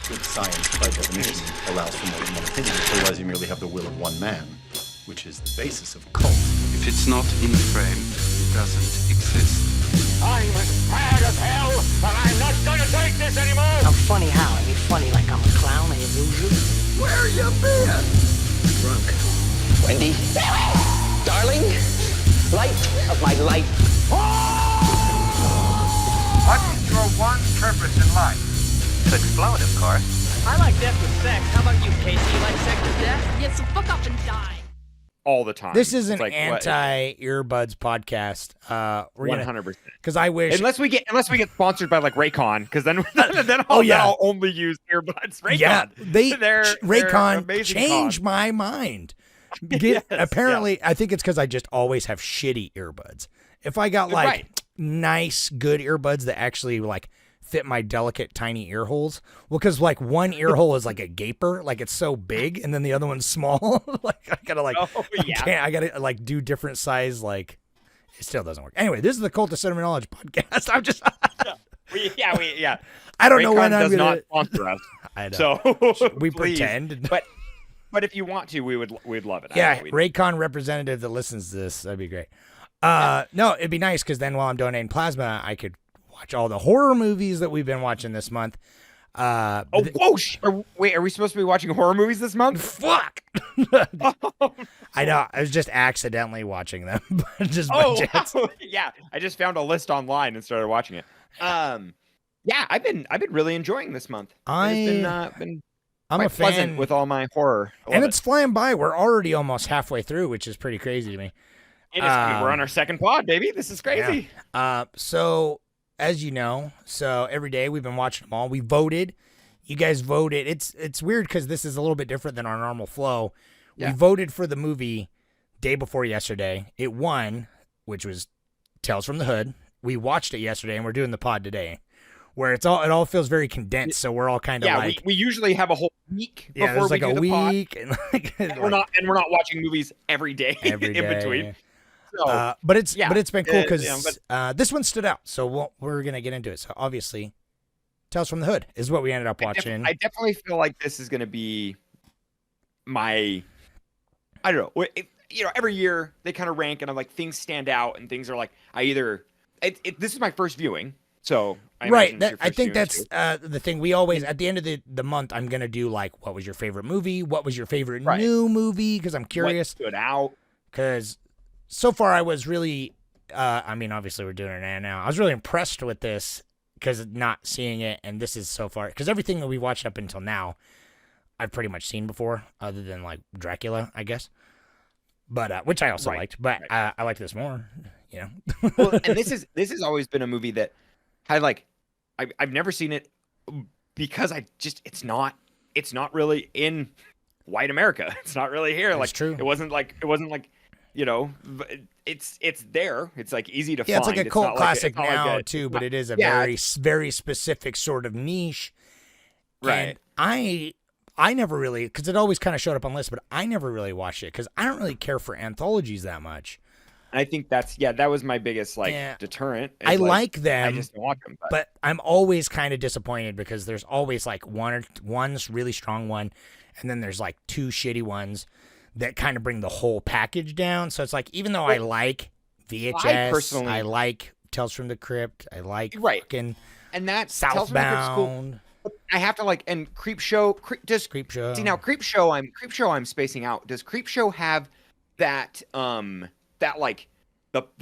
Good science, by definition, allows for more than one opinion. Otherwise, you merely have the will of one man, which is the basis of cult. If it's not in the frame, it doesn't exist. I'm as mad as hell, and I'm not gonna take this anymore! I'm funny how? I mean funny like I'm a clown and you lose it? Where you been? Drunk. Wendy. Darling. Light of my life. What's your one purpose in life? To explode, of course. I like death with sex. How about you, Casey? You like sex with death? Yeah, so fuck up and die. All the time. This is an It's like, anti-earbuds podcast. 100%. Because I wish... Unless we get sponsored by like Raycon, because then I'll only use earbuds. Raycon. Yeah, they're Raycon amazing changed cons. my mind. Yes, Apparently, I think it's because I just always have shitty earbuds. If I got like Right. nice, good earbuds that actually like fit my delicate, tiny ear holes. Well, because like one ear hole is like a gaper, like it's so big, and then the other one's small. Like I gotta like, I gotta like do different size. Like it still doesn't work. Anyway, this is the Cult of Cinema Knowledge podcast. I'm just, yeah. I don't know Raycon when I'm does gonna. not sponsor us. I know. So We please. pretend. But if you want to, we'd love it. Yeah, Raycon representative that listens to this, that'd be great. No, it'd be nice because then while I'm donating plasma, I could watch all the horror movies that we've been watching this month. Wait, are we supposed to be watching horror movies this month? Fuck! I know, I was just accidentally watching them. Just by Oh, chance. yeah. I just found a list online and started watching it. Yeah, I've been really enjoying this month. It's been I'm quite a fan pleasant with all my horror. and it's flying by. We're already almost halfway through, which is pretty crazy to me. we're on our second pod, baby. This is crazy. Yeah. So as you know, every day we've been watching them all. We voted. You guys voted. It's weird because this is a little bit different than our normal flow. Yeah. We voted for the movie day before yesterday. It won, which was Tales from the Hood. We watched it yesterday, and we're doing the pod today, where it all feels very condensed. So we're all kind of like we usually have a whole week before there's like we do a the pod. week, and like And we're not watching movies every day every in day. between. So, But it's been cool yeah, because this one stood out. So we're gonna get into it. So obviously, Tales from the Hood is what we ended up watching. I definitely feel like this is going to be my, I don't know. Every year they kind of rank, and I'm like, things stand out, and things are like, this is my first viewing, so I imagine it's your I first think viewing, that's too. the thing. We always at the end of the month, I'm gonna do like, what was your favorite movie? What was your favorite new movie? Because I'm curious. What stood out? Because so far I was really, I mean, obviously we're doing it now. I was really impressed with this because not seeing it, and this is so far because everything that we watched up until now, I've pretty much seen before, other than like Dracula, I guess. But which I also liked, but I liked this more. Well, and this has always been a movie that had like, I've never seen it because it's not really in white America. It's not really here. That's like true. It wasn't like it's there. It's like easy to find. Yeah, it's like a cult not classic it's not now like too, but it is a yeah, very specific sort of niche. Right. And I never really, because it always kind of showed up on lists, but I never really watched it because I don't really care for anthologies that much. I think that was my biggest deterrent. I like them. I just don't watch them, but I'm always kind of disappointed because there's always like one's really strong one, and then there's like two shitty ones that kind of bring the whole package down. So it's like, even though I like VHS, I like Tales from the Crypt, I like fucking and that Southbound. I have to and Creepshow. Creepshow. See now, Creepshow. I'm spacing out. Does Creepshow have that the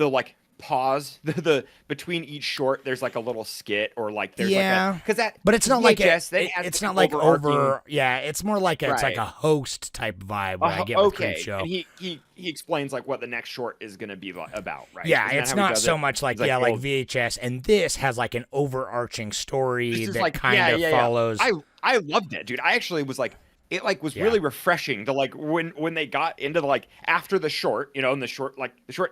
like pause the between each short? There's like a little skit or like there's but it's not like it's not like over. Yeah, it's more like it's like a host type vibe. What I get with Creepshow. And he explains like what the next short is going to be about, right? Yeah, it's not so much like like VHS, and this has like an overarching story that kind of follows. I loved it, dude. I actually was like, it was really refreshing to like when they got into the after the short, and the short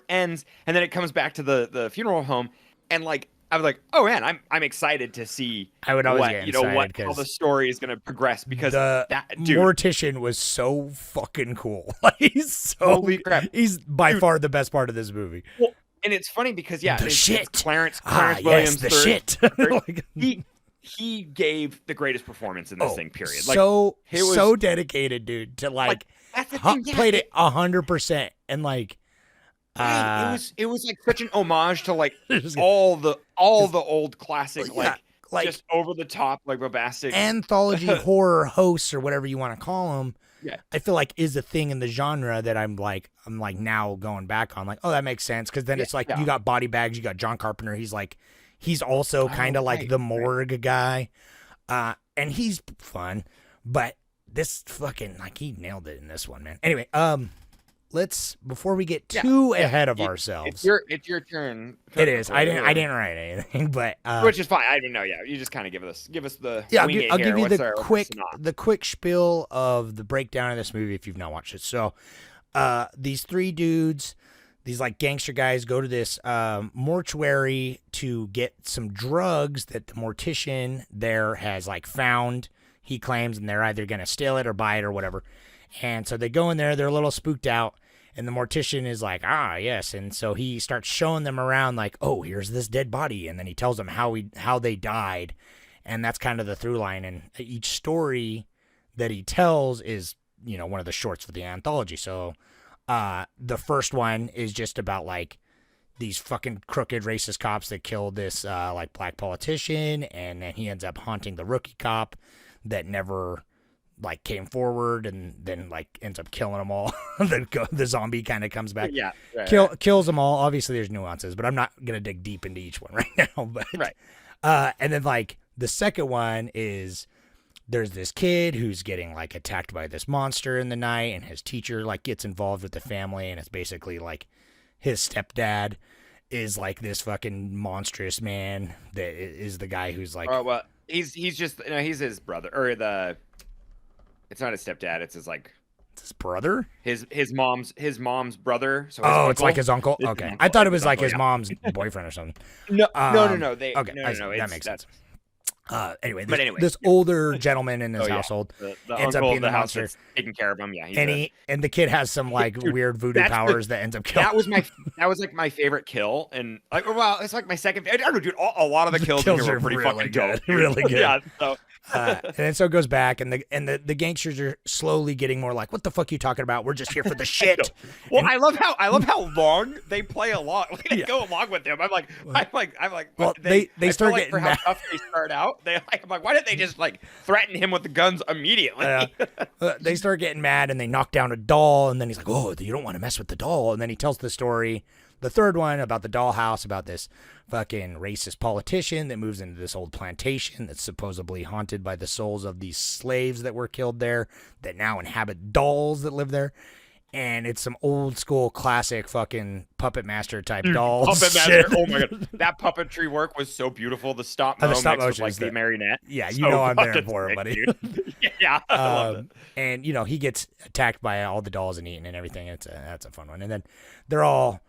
ends, and then it comes back to the funeral home, and I was like, oh man, I'm excited to see. I would always get excited how the story is going to progress because the mortician was so fucking cool. He's holy crap. He's by far the best part of this movie. Well, and it's funny because the shit. Clarence Williams, yes, the third, shit. he gave the greatest performance in this thing. Period. Like so it was so dedicated, dude, to like that's the thing. Yeah, played it 100%, and like right. It was like such an homage to like Just- all the old classic yeah, like just over the top like bombastic anthology horror hosts or whatever you want to call them. Yeah. I feel like is a thing in the genre that I'm like now going back on, like, oh, that makes sense, because then it's like you got Body Bags, you got John Carpenter. He's also kind of like the morgue guy, and he's fun, but this fucking like he nailed it in this one, man. Anyway, let's before we get too ahead of ourselves. It's your turn. It is. I didn't write anything, but which is fine. I didn't know. Yeah, you just kind of give us the I'll wing give it here. you What's the quick spiel of the breakdown of this movie if you've not watched it. So, these three dudes, these like gangster guys, go to this mortuary to get some drugs that the mortician there has like found. He claims, and they're either gonna steal it or buy it or whatever. And so they go in there. They're a little spooked out. And the mortician is like, yes. And so he starts showing them around like, oh, here's this dead body. And then he tells them how they died. And that's kind of the through line. And each story that he tells is, one of the shorts for the anthology. So the first one is just about like these fucking crooked racist cops that killed this like black politician. And then he ends up haunting the rookie cop that never like came forward, and then like ends up killing them all. The zombie kind of comes back, kills them all. Obviously there's nuances, but I'm not gonna dig deep into each one right now. But and then like the second one is there's this kid who's getting like attacked by this monster in the night, and his teacher like gets involved with the family, and it's basically like his stepdad is like this fucking monstrous man that is the guy who's like, oh well, he's just he's his brother, or it's not his stepdad. It's his like his brother. His mom's brother. So it's like his uncle. Okay, uncle. I thought it was like his mom's boyfriend or something. No. They okay. No. That makes sense. Anyway, Anyway, this older gentleman in his household the ends up being the monster, taking care of him. Yeah, and the kid has some like weird voodoo powers that ends up killing. That was like my favorite kill, and like it's like my second. I don't know, dude. A lot of the kills are were pretty really fucking good, dope. really good. Yeah. So. And then so it goes back, and the gangsters are slowly getting more like, what the fuck are you talking about? We're just here for the shit. Well, and, I love how long they play along. Like, they go along with them. I'm like. Well, they start getting for how tough they start out. I'm like, why didn't they just like threaten him with the guns immediately? They start getting mad, and they knock down a doll, and then he's like, oh, you don't want to mess with the doll. And then he tells the story. The third one about the dollhouse, about this fucking racist politician that moves into this old plantation that's supposedly haunted by the souls of these slaves that were killed there that now inhabit dolls that live there. And it's some old school classic fucking puppet master type dolls. Puppet master. Oh my god, that puppetry work was so beautiful. The stop motion with like the marionette. Yeah, you know I'm there for it, buddy. Yeah, I love it. And he gets attacked by all the dolls and eaten and everything. That's a fun one. And then they're all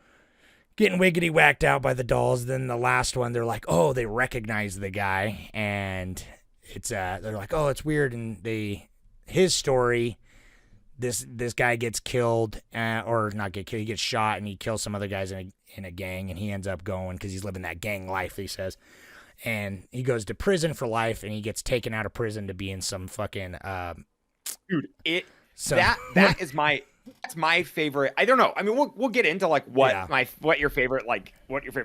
getting wiggity whacked out by the dolls. Then the last one, they're like, oh, they recognize the guy, and it's they're like, oh, it's weird, and his story. This guy gets killed, or not get killed. He gets shot, and he kills some other guys in a gang, and he ends up going because he's living that gang life. He says, and he goes to prison for life, and he gets taken out of prison to be in some fucking dude. That is that's my favorite. I don't know. I mean, we'll get into like what your favorite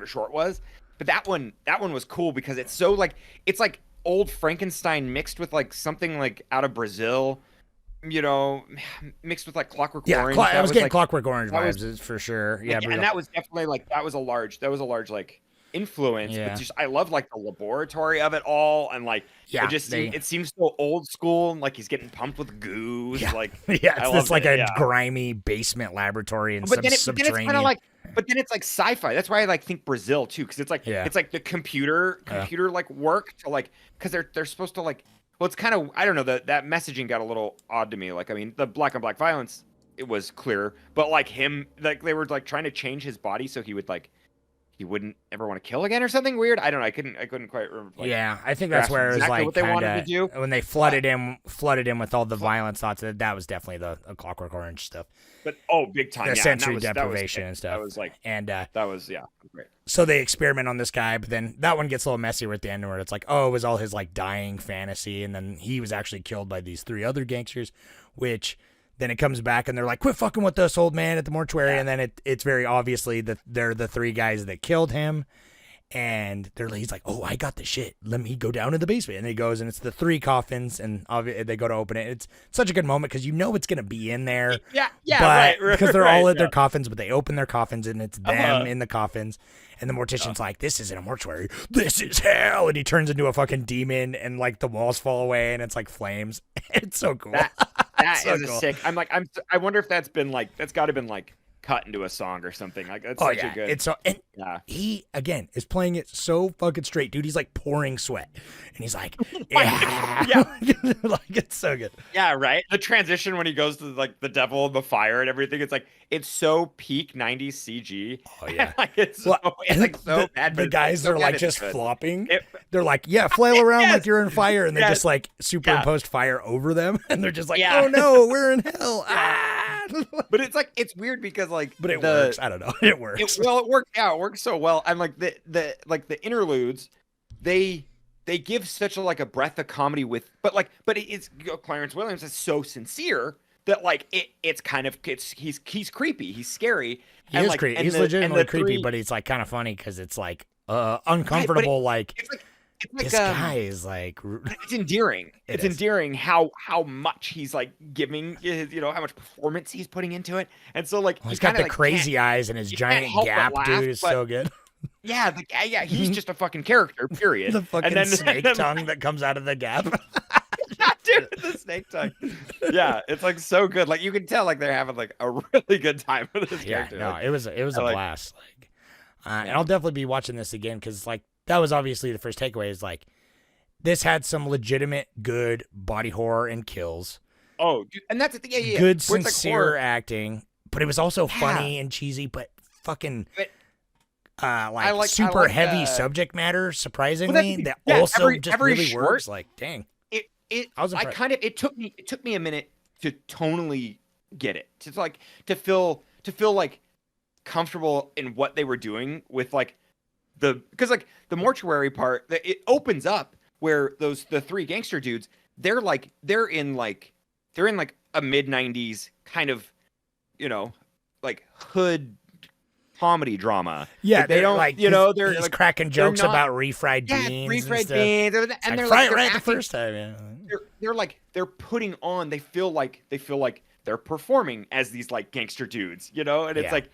short was, but that one was cool because it's so like it's like old Frankenstein mixed with like something like out of Brazil. Mixed with like Clockwork Orange. I was getting like, Clockwork Orange vibes for sure. Yeah, and that was definitely like that was a large like influence. Yeah. But just I love like the laboratory of it all, and like it seems so old school. Like he's getting pumped with goo. Yeah. Like it's just like a grimy basement laboratory and some subterranean. But then it's like sci-fi. That's why I like think Brazil too, because it's like the computer like work to like because they're supposed to like. Well, it's kind of, I don't know, that messaging got a little odd to me. Like, I mean, the black on black violence, it was clear, but like him, like they were like trying to change his body so he would like, he wouldn't ever want to kill again or something weird. I don't know. I couldn't quite remember. Like, yeah, I think that's where it was exactly like what they wanted to kinda, do. when they flooded him with all the violence thoughts. That was definitely the Clockwork Orange stuff, But big time. the Yeah, sensory that was deprivation sick. and stuff. That was like and that was great. so they experiment on this guy, but then that one gets a little messier at the end where it's like, oh, it was all his like dying fantasy, and then he was actually killed by these 3 other gangsters, which then it comes back and they're like, quit fucking with us, old man, at the mortuary, and then it's very obviously that they're the 3 guys that killed him. And he's like, oh, I got the shit. Let me go down to the basement. And he goes, and it's the 3 coffins, and they go to open it. It's such a good moment because you know it's going to be in there. Yeah, right. Because they're all right, at their coffins, but they open their coffins, and it's them in the coffins. And the mortician's like, this isn't a mortuary. This is hell. And he turns into a fucking demon, and like the walls fall away, and it's like flames. It's so cool. That so is cool. a sick. I wonder if that's got to been like cut into a song or something. Like that's such a good. It's so, and he again is playing it so fucking straight, dude. He's like pouring sweat, and he's like, yeah, like it's so good. Yeah, right. The transition when he goes to like the devil and the fire and everything, it's so peak '90s CG. Oh yeah, like it's so bad. The guys so are like it's just good. flopping. They're like, flail around like you're in fire, and they just like superimposed fire over them, and they're just like, oh no, we're in hell. But it's weird because but it works. I don't know. It works. It works. Yeah, it works so well. And like the interludes, they give such a breath of comedy but it's Clarence Williams is so sincere that like it's kind of he's creepy, he's scary. He is creepy. He's legitimately creepy, but it's like kind of funny because it's like uncomfortable. It's like this guy is like. It's endearing. It's endearing how much he's like giving, how much performance he's putting into it, and so like he's got the crazy eyes and his giant gap, dude, is so good. Yeah, he's just a fucking character. Period. The fucking snake tongue that comes out of the gap. Dude, the snake tongue. Yeah, it's like so good. Like you can tell, like they're having like a really good time with this character. No, it was a blast. Like, and I'll definitely be watching this again because like that was obviously the first takeaway. Is like this had some legitimate good body horror and kills. Oh, dude, and that's the thing. Yeah. Good sincere acting, but it was also funny and cheesy, but fucking. Super heavy subject matter, surprisingly, that also just really works. Like, dang. It took me a minute to tonally get it. To feel like comfortable in what they were doing with because the mortuary part, it opens up where the 3 gangster dudes, they're in a mid-90s kind of, like hood comedy drama. Yeah, they don't like they're he's like, cracking jokes about refried beans. Refried beans, and they're fry like, it right the first time. Yeah. They're putting on. They feel like they're performing as these like gangster dudes, and it's like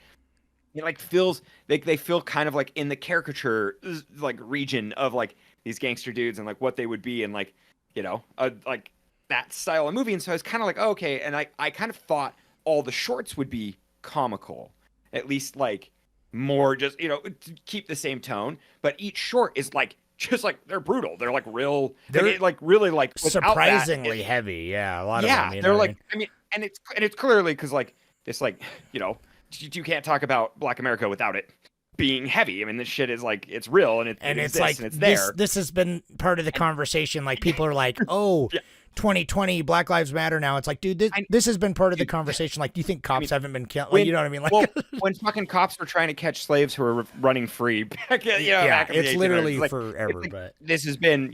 it like feels they feel kind of like in the caricature like region of like these gangster dudes and like what they would be in like like that style of movie. And so I was kind of like, oh, okay, and I kind of thought all the shorts would be comical, at least like more just to keep the same tone, but each short is like just like they're brutal, they're like real, they're like really like surprisingly heavy. A lot of them, they're like I mean and it's clearly because like this like you can't talk about Black America without it being heavy. I mean, this shit is like it's real and it's like and it's there. This has been part of the conversation. Like people are like, oh. 2020 Black Lives Matter now. It's like, dude, this has been part of the conversation. Like, do you think cops haven't been killed? Like, you know what I mean? Like, when fucking cops were trying to catch slaves who were running free back, back in it's the literally like, forever. Like, but this has been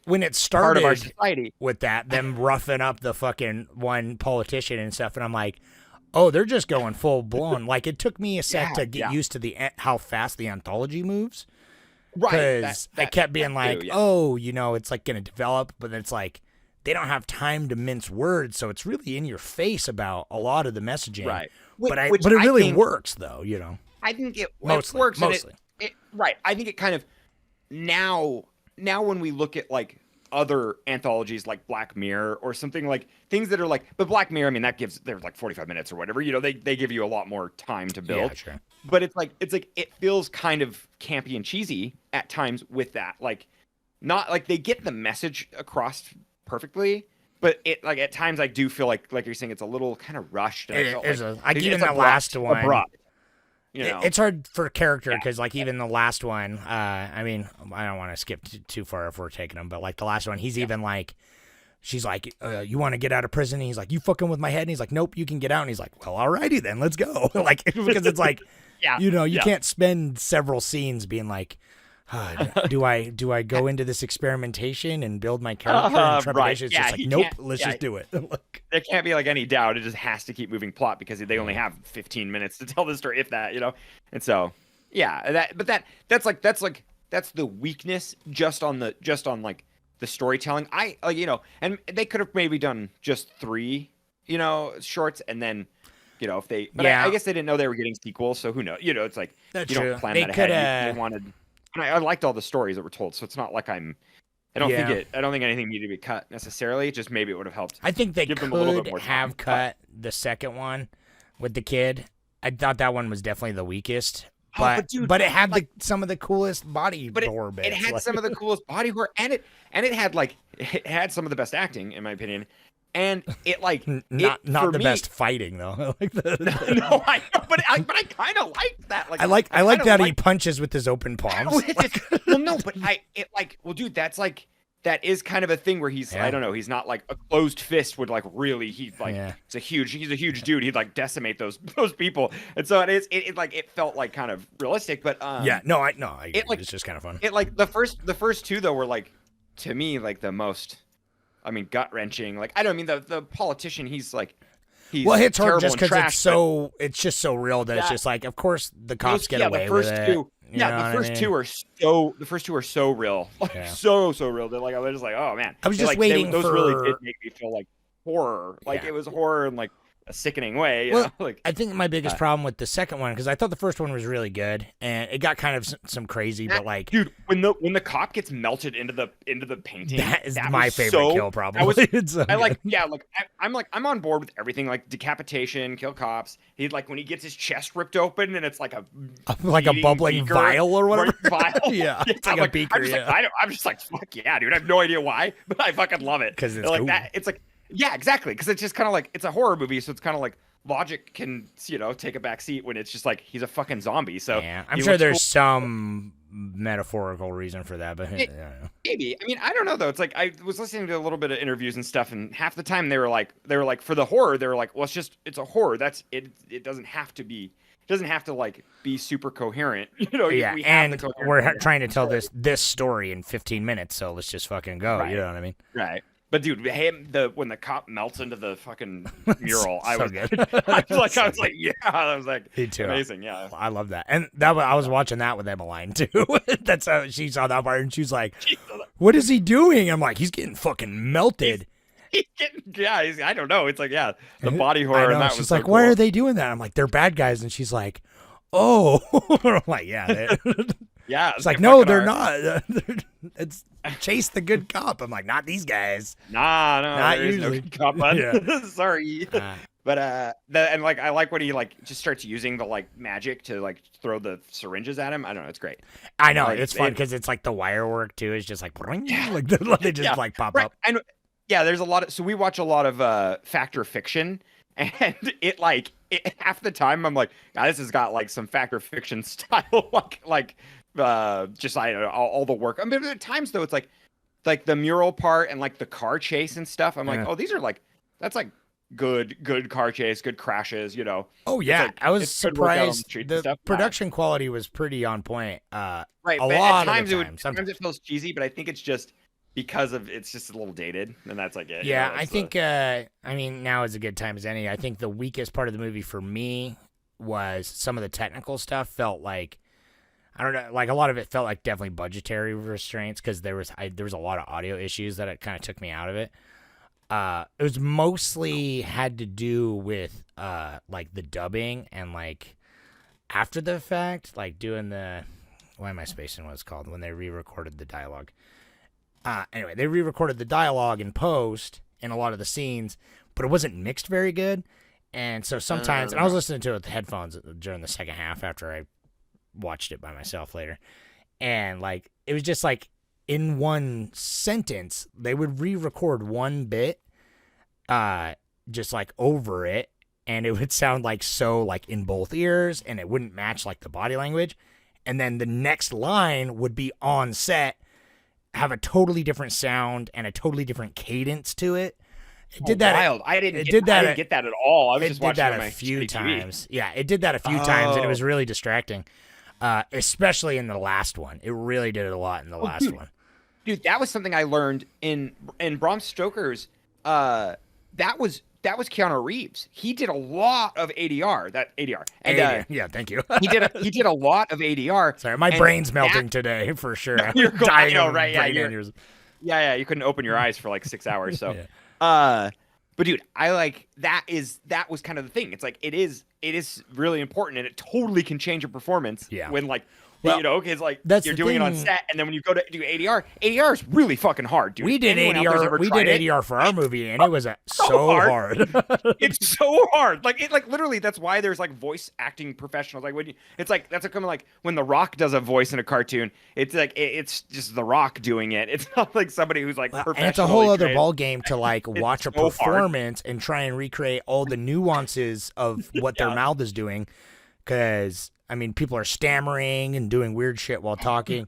when it started part of our society with that, them roughing up the fucking one politician and stuff, and I'm like, oh, they're just going full blown. Like, it took me a sec to get used to how fast the anthology moves, right? Because I kept being like, oh, it's like gonna develop, but then it's like. They don't have time to mince words, so it's really in your face about a lot of the messaging. Right. But it really works, though, I think it works. Mostly. Right. I think it kind of now when we look at like other anthologies like Black Mirror or something like things that are like, but Black Mirror, I mean, they're like 45 minutes or whatever, they give you a lot more time to build. Yeah, sure. But it's like it feels kind of campy and cheesy at times with that. Like, not like they get the message across perfectly, but it like at times I do feel like you're saying it's a little kind of rushed. And I give them the last one. Abrupt. You know, It's hard for character because, like, even the last one, I mean, I don't want to skip too far if we're taking them, but, like, the last one, he's even like, she's like, you want to get out of prison? And he's like, you fucking with my head? And he's like, nope, you can get out. And he's like, well, alrighty then, let's go. Like, because it's like, you can't spend several scenes being like, do I go into this experimentation and build my character and trepidation? right. It's Yeah, just like, he nope, can't- let's just do it. Like, there can't be like any doubt. It just has to keep moving plot because they only have 15 minutes to tell the story, if that, you know. And so, yeah, that's the weakness just on like the storytelling. And they could have maybe done just 3, shorts, and then, if they. But I guess they didn't know they were getting sequels, so who knows? It's like That's you true. don't plan They that ahead. coulda- You wanted. And I liked all the stories that were told, so it's not like I don't think anything needed to be cut necessarily. Just maybe it would have helped. I think they give them a little bit could more time. have cut the second one with the kid. I thought that one was definitely the weakest. But but it had some of the coolest body horror bits. It had like- some of the coolest body horror, and it had some of the best acting, in my opinion. And it not for the me- best fighting though. Like No, I know, but I kind of like that. Like I like kinda that he punches with his open palms. well, no, but dude, that is kind of a thing where he's I don't know, he's not like a closed fist would like really he's a huge dude. He'd like decimate those people, and so it felt like kind of realistic, but I agree. It's just kind of fun. It like the first 2 though were like to me like the most, I mean, gut wrenching. Like I don't mean the politician. He's Well, it hits hard terrible just and because trash, it's just so real that it's just like, of course the cops get away the first with it. two. You know The what first I mean? the first two are so real, like so real. They're just like, oh man. I was just waiting those for. really did make me feel like horror. Like Yeah. it was horror in like a sickening way. You Well, know? Like I think my biggest problem with the second one, because I thought the first one was really good, and it got kind of some crazy, but like, dude, when the cop gets melted into the painting, that is that my was favorite so- kill. Probably. that was- It's so good. I'm on board with everything, like decapitation, kill cops. He like when he gets his chest ripped open and it's like a like a bleeding bubbling beaker, vial or whatever. Vial. Yeah, it's like a beaker, I'm just like fuck yeah, dude. I have no idea why, but I fucking love it 'Cause it's like cool. that. It's like yeah, exactly. Because it's just kind of like it's a horror movie, so it's kind of like logic can take a back seat when it's just like he's a fucking zombie. So Yeah, I'm he sure looks there's cool. some metaphorical reason for that, but I don't know. Maybe. I mean, I don't know though. It's like I was listening to a little bit of interviews and stuff, and half the time they were like for the horror, they were like, well, it's a horror. That's it. It doesn't have to be. It doesn't have to like be super coherent. Yeah, we have the and coherent we're story. trying to tell this story in 15 minutes, so let's just fucking go. Right. You know what I mean? Right. But dude, when the cop melts into the fucking mural, I so was good. I was like, yeah, I was like, Me too. amazing, yeah. I love that, and I was watching that with Emmeline too. That's how she saw that part, and she's like, "What is he doing?" I'm like, "He's getting fucking melted." I don't know. It's like, yeah, the body horror. I know. And that She's was so like, "Why cool. are they doing that?" I'm like, "They're bad guys," and she's like, "Oh," I'm like, "Yeah." Yeah, It's like, they no, fucking they're are. not. It's chase the good cop. I'm like, not these guys. Nah, Not there is usually. no cop bud. Yeah. Sorry. But and like I like when he like just starts using the like magic to like throw the syringes at him. I don't know, it's great. I know Like, it's fun it- because it's like the wire work too. It's just like, like they just Yeah, like pop Right. up. And yeah, there's a lot of so we watch a lot of Factor Fiction, and half the time I'm like, this has got like some Factor Fiction style just I don't know all the work. I mean, at times though it's like the mural part and like the car chase and stuff. I'm like, Yeah. oh, these are like that's like good car chase, good crashes. Oh yeah, like- I was it's good work out on the surprised. streets and The stuff. production quality was pretty on point. Right. A but lot at of times the it time. sometimes it feels cheesy, but I think it's just because of it's just a little dated, and that's like it. Yeah, I it's think. I mean, now is a good time as any. I think the weakest part of the movie for me was some of the technical stuff. Felt like I don't know, like a lot of it felt like definitely budgetary restraints because there was a lot of audio issues that it kind of took me out of it. It was mostly had to do with like the dubbing and like after the fact, like doing the why am I spacing what it's called when they re-recorded the dialogue. Anyway, they re-recorded the dialogue in post in a lot of the scenes, but it wasn't mixed very good. And so sometimes, and I was listening to it with the headphones during the second half after I watched it by myself later. And like, it was just like in one sentence, they would re-record one bit, just like over it. and it would sound like so like in both ears, and it wouldn't match like the body language. And then the next line would be on set, have a totally different sound and a totally different cadence to it. It did that. Wild. I didn't get that at all. I was it just did watching that on my a few shitty TV. times. Yeah, it did that a few times, and it was really distracting. Especially in the last one. It really did it a lot in the last one. Dude, that was something I learned in Bram Stoker's. That was Keanu Reeves. He did a lot of ADR. And yeah, thank you. he did a lot of ADR. Sorry, my brain's melting today for sure. You're I'm dying I know, of right? brain Yeah, aneurysm. yeah. You couldn't open your eyes for like 6 hours. So, Yeah. but dude, I like that was kind of the thing. It's like it is really important, and it totally can change your performance. Yeah. When like. Well, you know, because like that's you're the doing it on thing. set, and then when you go to do ADR is really fucking hard, dude. We did Anyone out there's ADR. ever We tried did it? ADR for our movie, and it was so hard. It's so hard. Like literally, that's why there's like voice acting professionals. Like when it's like that's kind of like when The Rock does a voice in a cartoon. It's like it's just The Rock doing it. It's not like somebody who's like professional. And it's a whole other ball game to like watch a so hard. performance and try and recreate all the nuances of what their mouth is doing, because. I mean, people are stammering and doing weird shit while talking.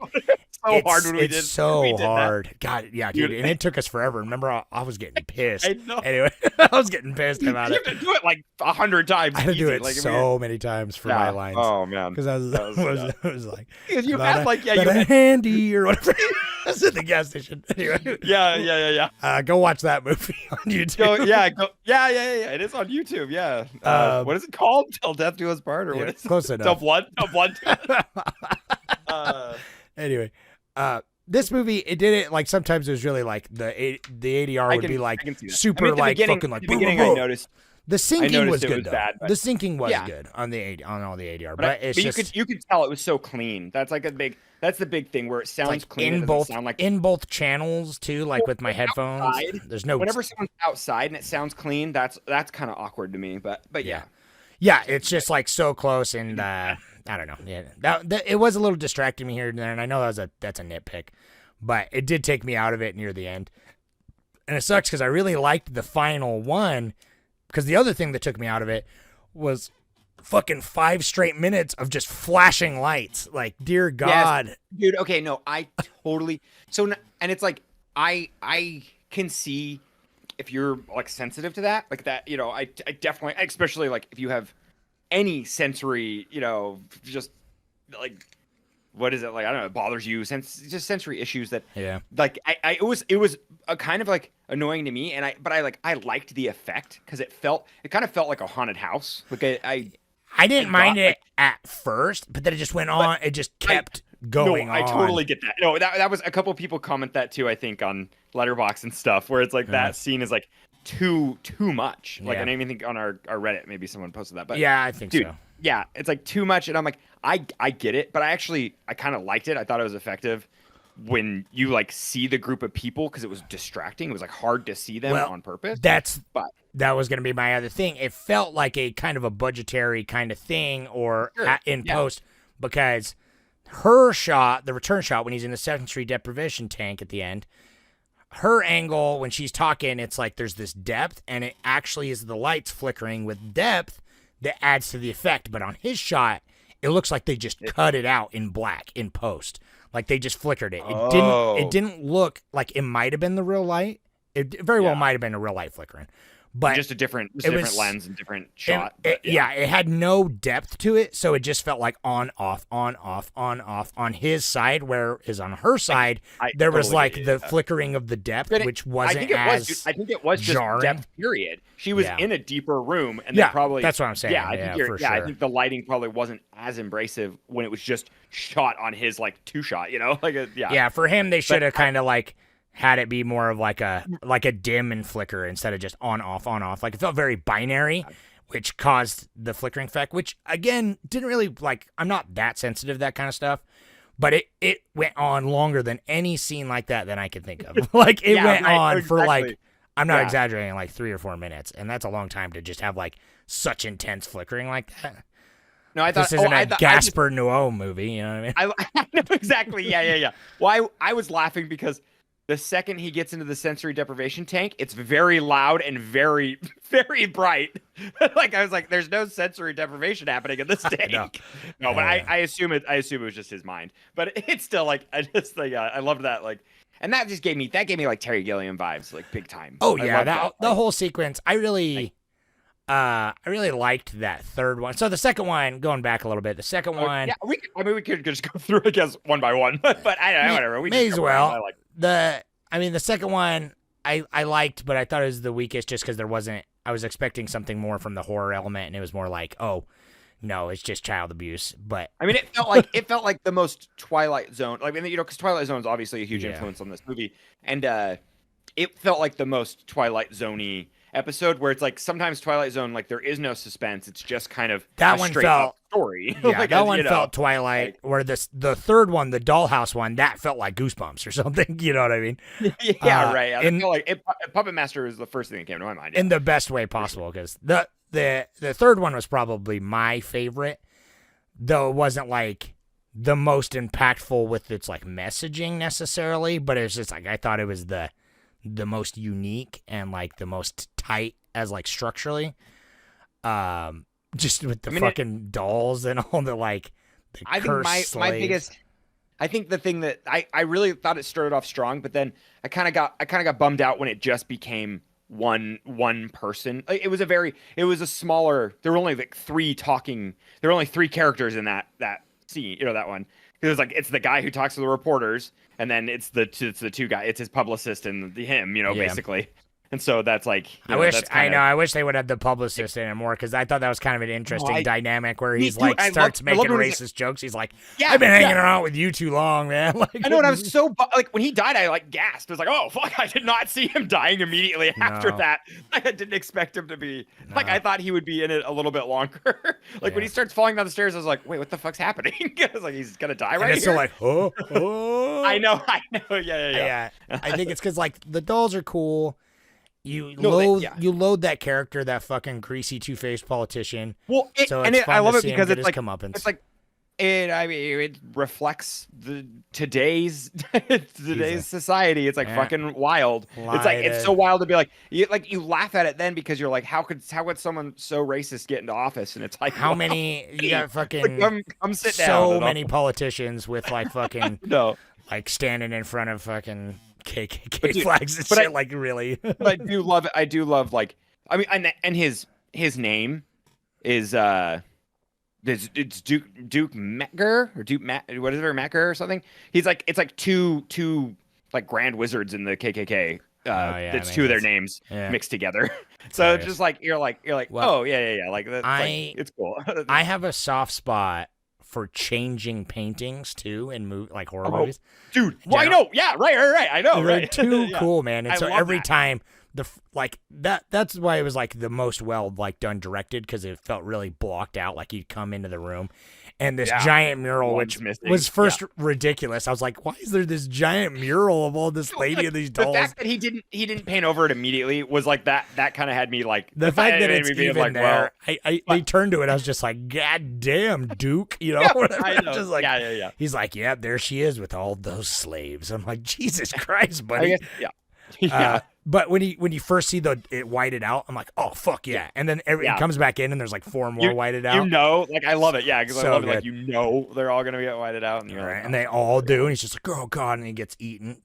Hard when we did. It's so we did hard. That. God, yeah, dude. And it took us forever. Remember, I was getting pissed. I know. Anyway, I was getting pissed about You it. have to do it like 100 times. I had to do easy. it like, so many times for my lines. Oh man, Because I was like, because you "About had like about you a had, handy or whatever. I was at the gas station. Anyway, yeah. go watch that movie on YouTube. Yeah. It is on YouTube. Yeah. What is it called? Till Death Do Us Part, or Yeah, what is it? close enough. Till blood. Anyway, this movie, it did it like sometimes it was really like the ADR would be like super like fucking like the boom, beginning. boom, I boom. noticed, The syncing noticed was it good was though. bad, but- The syncing was Yeah. good on all the ADR, but, but it's but just you could tell it was so clean. That's like that's the big thing where it sounds like clean. It in doesn't both sound like in both channels too. Like with my headphones, outside, there's no. whenever someone's outside and it sounds clean, that's kind of awkward to me. But yeah. Yeah, it's just like so close, and I don't know. Yeah, that it was a little distracting me here and there, and I know that's a nitpick, but it did take me out of it near the end, and it sucks because I really liked the final one. Because the other thing that took me out of it was fucking 5 straight minutes of just flashing lights. Like, dear God, Yes, dude. Okay, no, I totally. And it's like I can see if you're like sensitive to that, like that. You know, I definitely, especially like if you have any sensory, you know, just like what is it like? I don't know. It bothers you. Just sensory issues that. Yeah. Like it was a kind of like annoying to me, and I liked the effect because it kind of felt like a haunted house. Like I didn't mind it at first, but then it just went on. It just kept going no, on. I totally get that. No, that was a couple people comment that too. I think on Letterboxd and stuff, where it's like that scene is like too much. Like Yeah. I even think on our Reddit, maybe someone posted that. But Yeah, I think dude, so. yeah, it's like too much, and I'm like, I get it, but I kind of liked it. I thought it was effective when you like see the group of people because it was distracting. It was like hard to see them on purpose. That was going to be my other thing. It felt like a kind of a budgetary kind of thing or in post, because her shot, the return shot when he's in the sensory deprivation tank at the end, her angle when she's talking, it's like there's this depth, and it actually is the lights flickering with depth that adds to the effect. But on his shot, it looks like they just cut it out in black in post. Like they just flickered it. It didn't look like it might have been the real light. It very well might have been a real light flickering. But just a different lens and different shot. It had no depth to it, so it just felt like on, off, on, off, on, off on his side, whereas on her side, there was like the flickering of the depth, which wasn't I think it was just jarring. depth, period. She was in a deeper room, and then probably... that's what I'm saying. Yeah, I sure. think the lighting probably wasn't as embracive when it was just shot on his, like, 2-shot, you know? Like, Yeah, for him, they should have kind of, like... had it be more of like a dim and flicker instead of just on off. Like it felt very binary, which caused the flickering effect, which again didn't really like. I'm not that sensitive to that kind of stuff, but it went on longer than any scene like that I could think of. Like it went on for like, I'm not exaggerating, like 3 or 4 minutes, and that's a long time to just have like such intense flickering like that. No, I thought this isn't a Gaspar Noé movie, you know what I mean? I know exactly. Yeah. Well, I was laughing because the second he gets into the sensory deprivation tank, it's very loud and very, very bright. Like I was like, there's no sensory deprivation happening in this tank. No, but I assume it. I assume it was just his mind. But it's still like I just like I loved that like, and that gave me like Terry Gilliam vibes like big time. Oh yeah, the whole sequence. I really liked that third one. So the second one, going back a little bit, the second one. Yeah, we could just go through, I guess, one by one. But I don't know, whatever. We may just as go well. around. The second one I liked, but I thought it was the weakest just because I was expecting something more from the horror element, and it was more like, oh, no, it's just child abuse. But I mean, it felt like the most Twilight Zone. Like, because Twilight Zone is obviously a huge influence on this movie, and it felt like the most Twilight Zone-y episode where it's like sometimes Twilight Zone, like there is no suspense. It's just kind of that a one straight felt up story. Yeah, like, that one felt Twilight. Where the third one, the Dollhouse one, that felt like Goosebumps or something. You know what I mean? Yeah, right. I feel like Puppet Master was the first thing that came to my mind. In the best way possible, because the third one was probably my favorite, though it wasn't like the most impactful with its like messaging necessarily, but it was just like I thought it was the most unique and like the most tight as like structurally, just with the fucking dolls and all the like the I think my biggest, I think the thing that I really thought it started off strong, but then I kind of got bummed out when it just became one person. It was a smaller, there were only like there were only three characters in that scene, that one. It was like, it's the guy who talks to the reporters, and then it's the two guys. It's his publicist and him, basically. And so that's like, I wish they would have the publicist in it more, because I thought that was kind of an interesting dynamic where he's like starts making racist jokes. He's like, I've been hanging around with you too long, man. Like, I know, and I was so like when he died, I like gasped. I was like, oh fuck, I did not see him dying immediately after that. I didn't expect him to be like, I thought he would be in it a little bit longer. Like when he starts falling down the stairs, I was like, wait, what the fuck's happening? I was like, he's gonna die right here. So like, oh. I know, yeah. I think it's because like the dolls are cool. You load that character, that fucking greasy two-faced politician. Well, I love it because it's like it reflects today's society. It's like fucking wild. It's like it's so wild to be like you laugh at it then because you're like, how could someone so racist get into office? And it's like, how many you got fucking come sit down. So many politicians with like fucking no, like standing in front of fucking KKK flags and shit, like really. But I do love it. I do love like, I mean, and his name is it's Duke Metger or Duke Metger or something. He's like, it's like two like grand wizards in the KKK. It's two of their names mixed together. So it's just like you're like well, oh yeah. Like that's it's cool. I have a soft spot for changing paintings too in like horror movies, dude. Well, I know, yeah, right. I know, they're right? too cool, man. And so every time that's why it was like the most well like done directed, because it felt really blocked out. Like you'd come into the room, and this giant mural, which was first ridiculous. I was like, why is there this giant mural of all this lady and these dolls? The fact that he didn't paint over it immediately was like that kind of had me like, the fact that it's even like, there. They turned to it. I was just like, God damn, Duke, I know. Just like, yeah. He's like, yeah, there she is with all those slaves. I'm like, Jesus Christ, buddy. Yeah. But when you first see it whited out, I'm like, oh fuck yeah! And then it comes back in, and there's like four more whited out. Like I love it, because I love it. Like they're all gonna get whited out, and right, and they all do. And he's just like, oh god, and he gets eaten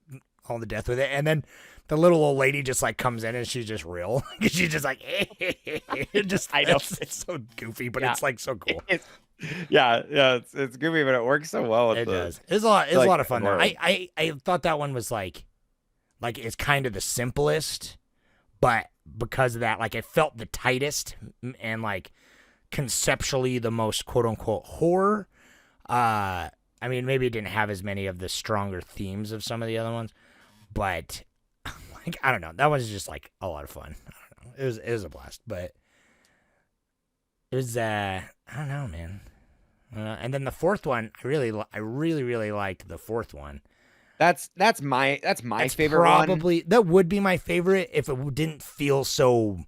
all to death with it. And then the little old lady just like comes in, and she's just real. She's just like, I know it's so goofy, but it's like so cool. It's goofy, but it works so well. It does. It's a lot of fun. Though. I thought that one was like it's kind of the simplest, but because of that, like it felt the tightest and like conceptually the most quote unquote horror. I mean, maybe it didn't have as many of the stronger themes of some of the other ones, but like I don't know, that was just like a lot of fun. I don't know, it was a blast, but it was I don't know, man. And then the fourth one, I really liked the fourth one. That's my favorite probably one. That would be my favorite if it didn't feel so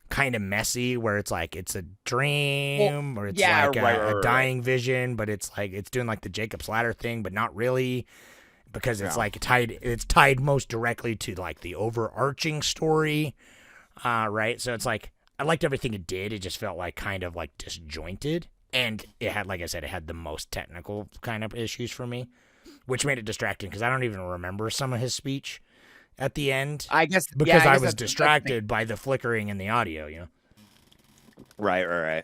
kind of messy, where it's like it's a dream or it's like a dying vision, but it's like it's doing like the Jacob's Ladder thing, but not really. because it's like tied most directly to like the overarching story, right? So it's like I liked everything it did. It just felt like kind of like disjointed, and it had, like I said, it had the most technical kind of issues for me, which made it distracting because I don't even remember some of his speech at the end. I guess because I was that's distracted by the flickering in the audio, you know. Right.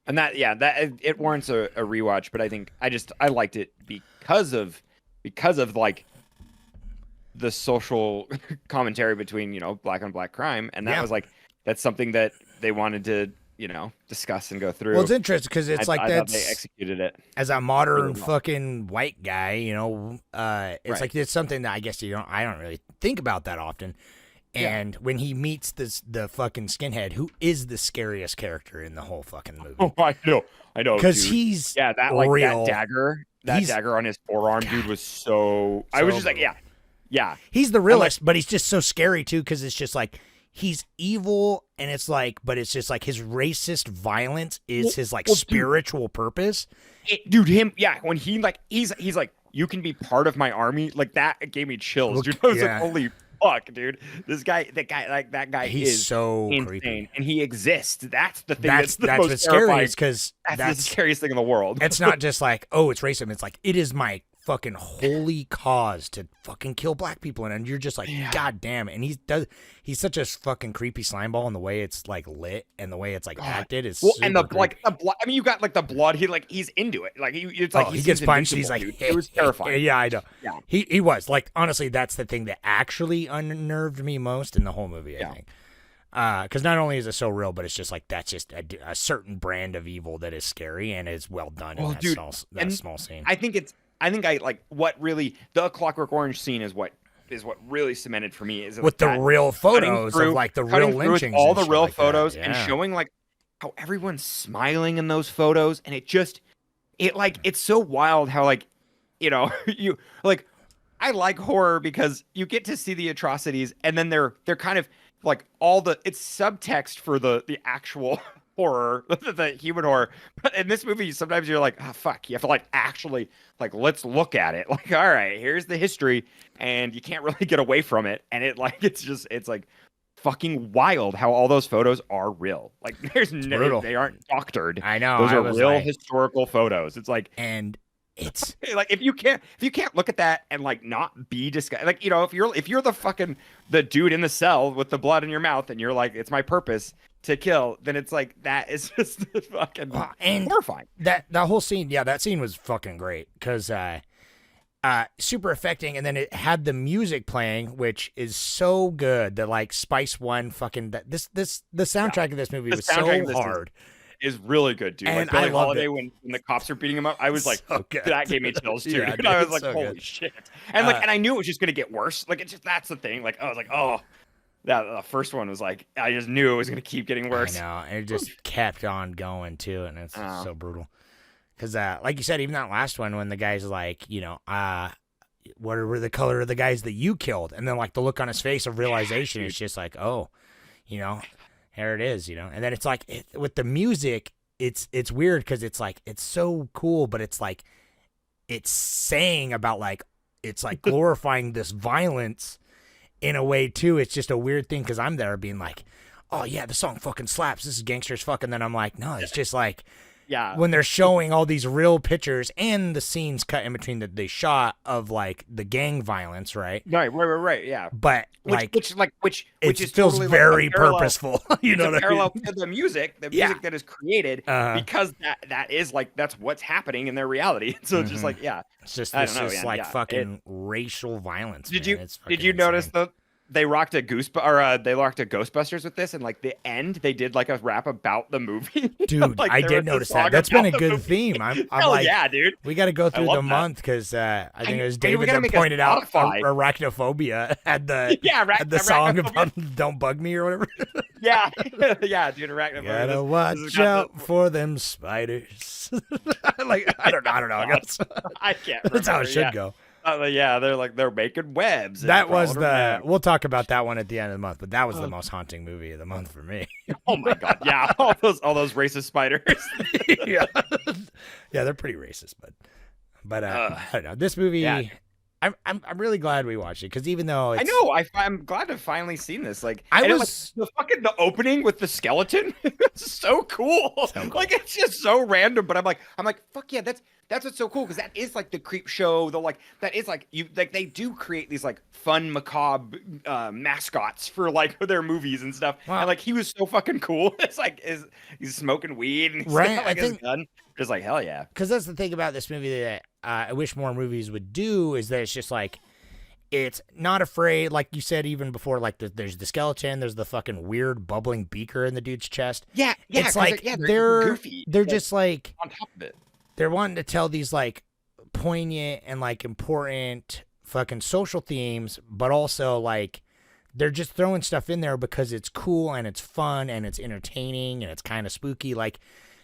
And that it warrants a rewatch, but I think I liked it because of like the social commentary between, you know, black on black crime, and that was like that's something that they wanted to, you know, discuss and go through. Well, it's interesting because it's I thought they executed it as a modern fucking white guy, you know. It's like it's something that I guess I don't really think about that often. And when he meets the fucking skinhead, who is the scariest character in the whole fucking movie. Oh, I know, because he's that real. that dagger on his forearm, dude, was so. I was just like, yeah. He's the realest, but he's just so scary too, because it's just like he's evil, and it's like, but it's just like his racist violence is his like spiritual purpose. When he like he's like, you can be part of my army, like that gave me chills, dude. I was like, holy fuck, dude. That guy he's is so insane, creepy, and he exists. That's the thing. That's the what's most scary, is because that's the scariest thing in the world. It's not just like, oh, it's racism. It's like, it is my fucking holy cause to fucking kill black people, and you're just like, god damn. And he's such a fucking creepy slime ball, and the way it's like lit and the way it's like acted is and the blood. I mean, you got like the blood. He's into it. Like it's like he gets punched. He's like, it was terrifying. Yeah, I know. Yeah, he was like, honestly, that's the thing that actually unnerved me most in the whole movie. I think. Because not only is it so real, but it's just like that's just a certain brand of evil that is scary and is well done in that small scene. I think I like what really the Clockwork Orange scene is what really cemented for me is with the real photos of like the real lynchings, all the real like photos, and showing like how everyone's smiling in those photos, and it's so wild how like, you know, you like, I like horror because you get to see the atrocities, and then they're kind of like it's subtext for the actual horror, the human horror. But in this movie, sometimes you're like, oh fuck, you have to like actually like, let's look at it. Like, all right, here's the history, and you can't really get away from it. And it's like fucking wild how all those photos are real. Like there's they aren't doctored. I know. Those are real historical photos. It's like, and it's like if you can't look at that and like not be disgusted, like, you know, if you're the fucking the dude in the cell with the blood in your mouth and you're like, it's my purpose to kill, then it's like that is just fucking horrifying. That whole scene, that scene was fucking great because super affecting, and then it had the music playing, which is so good. The like Spice One fucking the soundtrack of this movie was so hard. Is really good, dude. And like Billie I loved Holiday when the cops are beating him up, I was like, that gave me chills too. Yeah, dude. I was like, so holy good. shit. And like, and I knew it was just gonna get worse. Like, it's just, that's the thing. Like, I was like, oh, that the first one was like, I just knew it was gonna keep getting worse. I know, and it just kept on going too, and it's so brutal. Because, like you said, even that last one, when the guy's like, you know, what were the color of the guys that you killed? And then like the look on his face of realization, it's just like, oh, you know, here it is, you know. And then it's like with the music, it's weird because it's like it's so cool, but it's like it's saying about like it's like glorifying this violence in a way too. It's just a weird thing because I'm there being like, oh yeah, the song fucking slaps. This is gangsters fucking. Then I'm like, no, it's just like. Yeah. When they're showing all these real pictures and the scenes cut in between that they shot of like the gang violence, right? Right. Yeah. But which it is feels totally very like parallel, purposeful. You know what I mean? to the music that is created because that is like that's what's happening in their reality. So it's just like it's just I this don't know, is man. like fucking racial violence. Did man. you notice they rocked a Ghostbusters with this, and like the end, they did like a rap about the movie. Dude, like, I did notice that. That's been a good theme. I'm like, yeah, dude. We got to go through the month because I think it was David that pointed out Arachnophobia had the song about "Don't Bug Me" or whatever. yeah, dude. Arachnophobia. Gotta watch out for them spiders. Like I don't know. I can't. That's how it should go. They're making webs. That was we'll talk about that one at the end of the month, but that was the most haunting movie of the month for me. Oh my god, yeah, all those racist spiders. yeah, they're pretty racist, but I don't know. This movie, I I'm really glad we watched it because even though I it's, know. I'm glad to have finally seen this. Like, I and was- the opening with the skeleton. It's so cool. Like, it's just so random. But I'm like, fuck yeah, that's what's so cool because that is like the creep show. That is like they do create these like fun macabre mascots for like their movies and stuff. Wow. And like he was so fucking cool. It's like he's smoking weed and he's Right, got, like I his think- gun. Just like hell yeah. because that's the thing about this movie that I wish more movies would do is that it's just like it's not afraid, like you said even before, like there's the skeleton, there's the fucking weird bubbling beaker in the dude's chest. Yeah, It's 'cause like they're goofy. they're like, just like on top of it. they're wanting to tell these like poignant and like important fucking social themes, but also like they're just throwing stuff in there because it's cool and it's fun and it's entertaining and it's kind of spooky. Like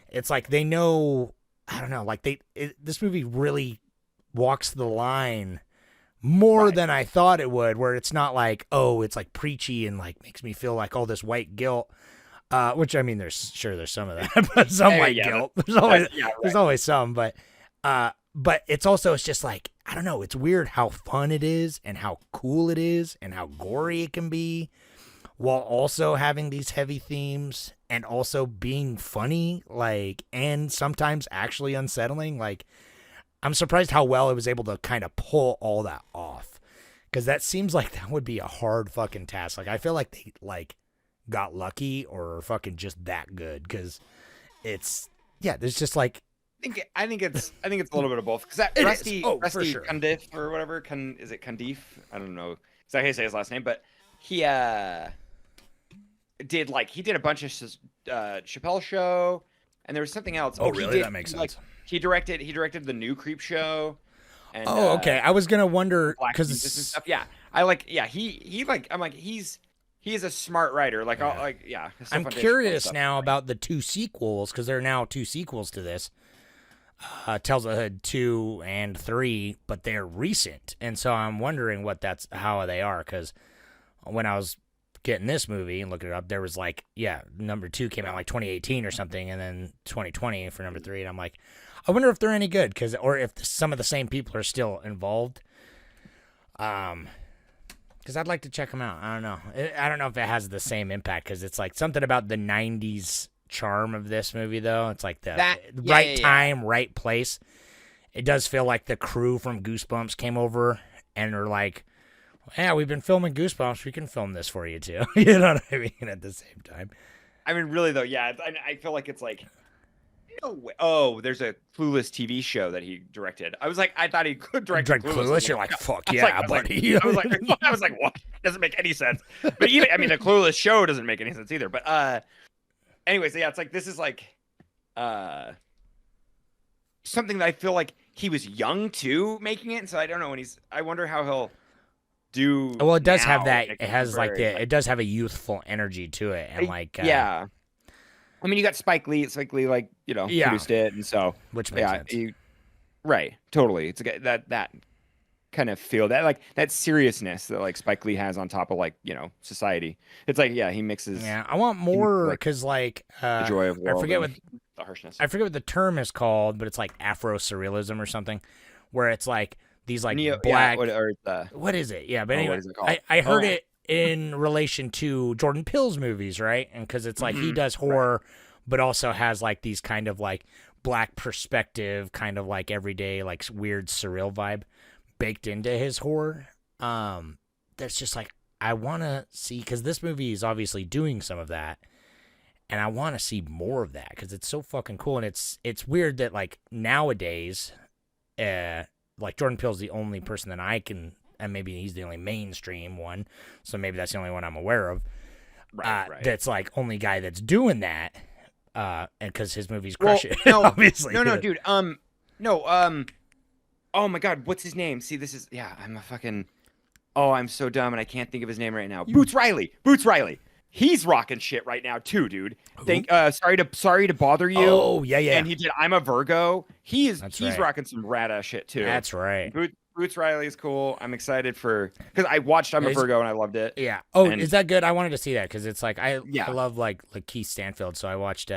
it's like they know, I don't know, like this movie really walks the line more Right. than I thought it would, where it's not like, oh, it's like preachy and like makes me feel like all this white guilt. Which I mean, there's some of that, but some white yeah, guilt. There's right. always some, but it's also, it's just like, I don't know, it's weird how fun it is and how cool it is and how gory it can be while also having these heavy themes and also being funny, like, and sometimes actually unsettling. Like, I'm surprised how well it was able to kind of pull all that off, because that seems like that would be a hard fucking task. Like, I feel like they like got lucky or are fucking just that good, because it's, yeah, there's just like, I think it's a little bit of both because that It is. Rusty Oh, for sure. Cundiff or whatever is it Cundiff? I don't know exactly how you say his last name, but he did a bunch of Chappelle Show, and there was something else. Oh, he really? did, That makes like, sense. He directed the new Creep Show. And, oh, okay. I was gonna wonder Black because Jesus and stuff. Yeah, I like. Yeah, he like. I'm like he's a smart writer. Like, I'll, like, yeah. it's so I'm fun to curious stuff. now about the two sequels, because there are now two sequels to this. Tales of the Hood 2 and 3, but they're recent. And so I'm wondering how they are, because when I was getting this movie and looking it up, there was like, yeah, number 2 came out like 2018 or something, and then 2020 for number 3. And I'm like, I wonder if they're any good, or if some of the same people are still involved. Because I'd like to check them out. I don't know. I don't know if it has the same impact, because it's like something about the 90s charm of this movie, though. It's like the right time, right place. It does feel like the crew from Goosebumps came over and are like, yeah, we've been filming Goosebumps. We can film this for you, too. You know what I mean? At the same time. I mean, really though, yeah. I feel like it's like, no way. Oh, there's a Clueless TV show that he directed. I was like, I thought he could direct Clueless. You're like, fuck I was yeah, like, buddy. I was like, what? Doesn't make any sense. But even, I mean, the Clueless show doesn't make any sense either. But anyways, yeah, it's like this is like something that I feel like he was young too making it, and so I don't know I wonder how he'll do. Well, it does now have that. in It has like contemporary, it does have a youthful energy to it, and like yeah. I mean, you got Spike Lee, like, Yeah. produced it, and so which makes yeah, sense. right, totally. It's that kind of feel that seriousness that like Spike Lee has on top of like society. It's like he mixes Yeah, I want more like, because like the joy of the I world forget and what the harshness. I forget what the term is called, but it's like Afro surrealism or something, where it's like these like black. What is it? Yeah, but anyway, what is it called? I heard it in relation to Jordan Peele's movies, right? And because it's like he does horror, but also has like these kind of like black perspective, kind of like everyday like weird surreal vibe baked into his horror. That's just like I want to see, because this movie is obviously doing some of that, and I want to see more of that because it's so fucking cool. And it's weird that like nowadays, like Jordan Peele's the only person that I can, and maybe he's the only mainstream one, so maybe that's the only one I'm aware of. Right. That's like only guy that's doing that, and because his movies crush it, no, obviously. No, dude. Oh my God, what's his name? See, this is I'm a fucking. Oh, I'm so dumb, and I can't think of his name right now. Boots Riley. He's rocking shit right now too, dude. Sorry to bother you. Oh yeah. And he did I'm a Virgo. He's right. rocking some rad ass shit too. That's right. Boots Riley is cool. I'm excited because I watched I'm a Virgo and I loved it. Yeah. Oh, is that good? I wanted to see that because it's like I Yeah. love like Keith Stanfield, so I watched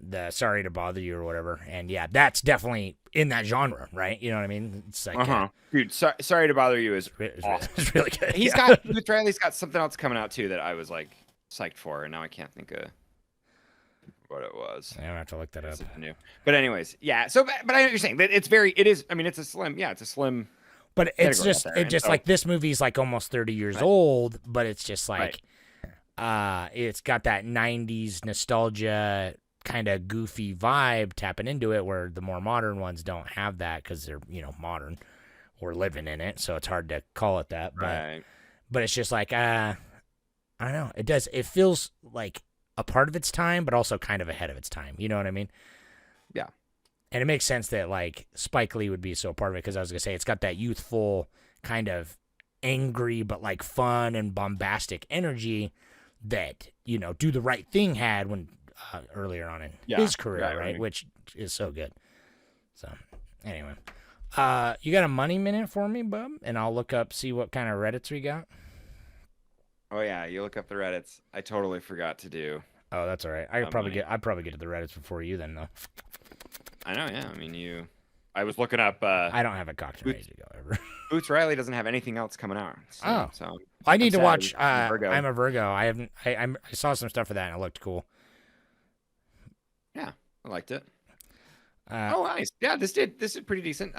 the Sorry to Bother You or whatever. And yeah, that's definitely in that genre, right? You know what I mean? It's like Dude, sorry to bother you is awesome. it's really good. He's got Boots Riley's got something else coming out too that I was like psyched for, and now I can't think of what it was. I don't have to look that up. New. But anyways, yeah. So, but I know what you're saying. That it is. I mean, it's a slim. Yeah, it's a slim. But it's category just out there, and so- like this movie's like almost 30 years old, but it's just like it's got that 90s nostalgia kind of goofy vibe tapping into it, where the more modern ones don't have that because they're, you know, modern. We're living in it, so it's hard to call it that. But it's just like I don't know. It feels like a part of its time, but also kind of ahead of its time. You know what I mean? Yeah. And it makes sense that like Spike Lee would be so part of it, because I was gonna say it's got that youthful kind of angry but like fun and bombastic energy that, you know, Do the Right Thing had when earlier on in his career, right? Which is so good. So anyway, you got a money minute for me, bub? And I'll look up, see what kind of Reddits we got. Oh yeah, you look up the Reddits. I totally forgot to do. Oh, that's all right. I'd probably get to the Reddits before you then, though. I know, yeah. I mean, I was looking up. I don't have a cocktail ready to go ever. Boots Riley doesn't have anything else coming out. So I need to watch. I'm a Virgo. I saw some stuff for that and it looked cool. Yeah, I liked it. Oh, nice. Yeah, this is pretty decent.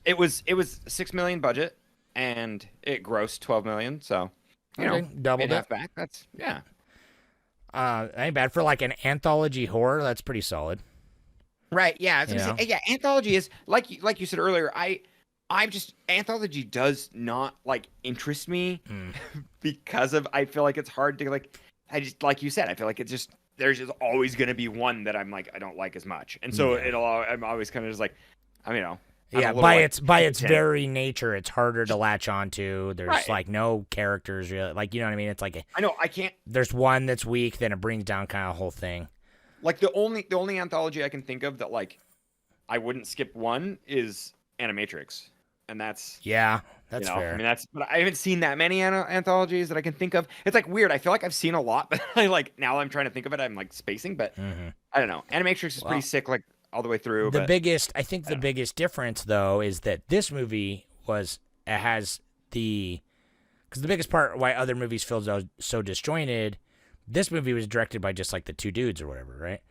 It was $6 million budget and it grossed $12 million. So doubled half it back. That's ain't bad for like an anthology horror. That's pretty solid. Right. Yeah. I was gonna say, yeah. Anthology is like you said earlier. I'm just anthology does not like interest me because of I feel like it's hard to like. I just like you said. I feel like it's just there's just always gonna be one that I'm like I don't like as much, and so I'm always kind of just like by its very nature, it's harder to latch onto. There's like no characters really, like, you know what I mean? It's like I know I can't. There's one that's weak, then it brings down kind of the whole thing. Like the only anthology I can think of that like I wouldn't skip one is Animatrix, and that's fair. I mean but I haven't seen that many anthologies that I can think of. It's like weird. I feel like I've seen a lot, but I like now I'm trying to think of it. I'm like spacing, but I don't know. Animatrix is pretty sick, like all the way through. The biggest difference though is that this movie because the biggest part why other movies feel so disjointed. This movie was directed by just like the two dudes or whatever, right?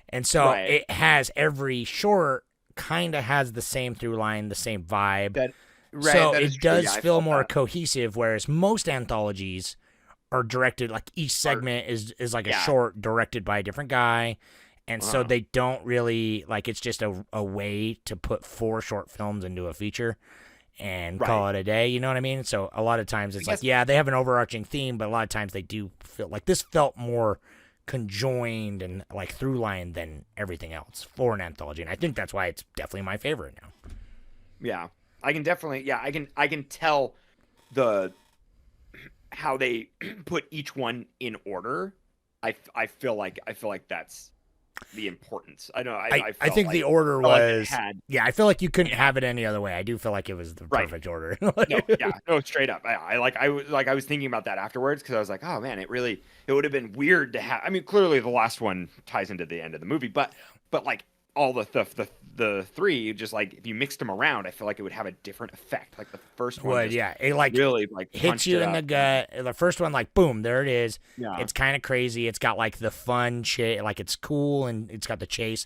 And so it has every short kind of has the same through line, the same vibe. So it does feel more cohesive, whereas most anthologies are directed like each segment is like a short directed by a different guy. And so they don't really like it's just a way to put 4 short films into a feature and call it a day, you know what I mean? So a lot of times it's they have an overarching theme, but a lot of times they do feel like this felt more conjoined and like through line than everything else for an anthology, and I think that's why it's definitely my favorite now. Yeah, I can definitely I can tell how they put each one in order. I feel like that's the importance. I know. I think the order was. I feel like you couldn't have it any other way. I do feel like it was the perfect order. No, straight up. I was thinking about that afterwards because I was like, oh man, it would have been weird to have. I mean, clearly the last one ties into the end of the movie, but like all the three, just like if you mixed them around, I feel like it would have a different effect. Like the first one, it like really like hits you in the gut. The first one, like boom, there it is. Yeah. It's kind of crazy. It's got like the fun shit, like it's cool, and it's got the chase.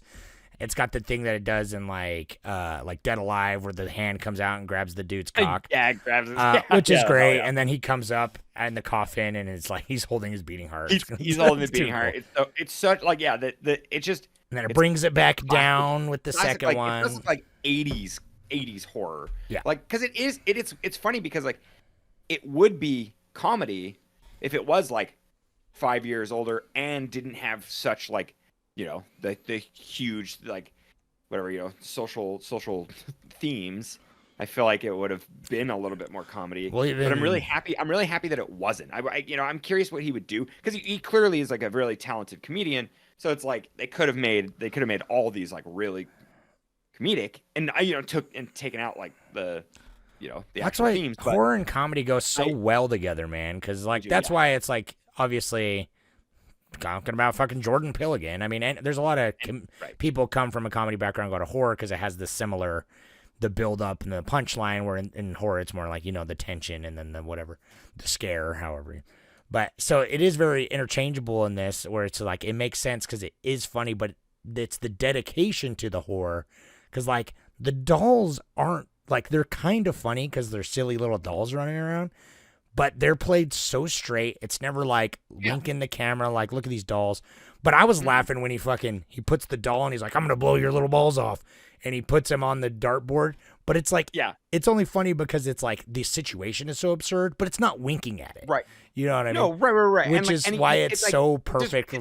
It's got the thing that it does in like Dead Alive, where the hand comes out and grabs the dude's cock. Yeah, grabs it, which is great. And then he comes up in the coffin, and it's like he's holding his beating heart. He's holding his beating heart. It's such like it's just. And then it brings it back down with the second one. It's like 80s horror. Yeah. Like, because it's funny because like it would be comedy if it was like 5 years older and didn't have such like, the huge like whatever, social themes. I feel like it would have been a little bit more comedy. But I'm really happy that it wasn't. I'm curious what he would do because he clearly is like a really talented comedian. So it's like they could have made all these like really comedic and taken out like the that's why themes, horror and comedy go so well together, man. Because like that's why it's like obviously talking about fucking Jordan Peele again. I mean, and there's a lot of people come from a comedy background go to horror because it has this similar, the build up and the punchline. Where in horror it's more like the tension and then the whatever, the scare, however. But so it is very interchangeable in this, where it's like it makes sense because it is funny, but it's the dedication to the horror, because like the dolls aren't like, they're kind of funny because they're silly little dolls running around, but they're played so straight. It's never like winking the camera like, look at these dolls. But I was laughing when he puts the doll and he's like, I'm gonna blow your little balls off, and he puts him on the dartboard. But it's like, it's only funny because it's like the situation is so absurd, but it's not winking at it. Right. You know what I mean? No, right. Which is why it's so perfect.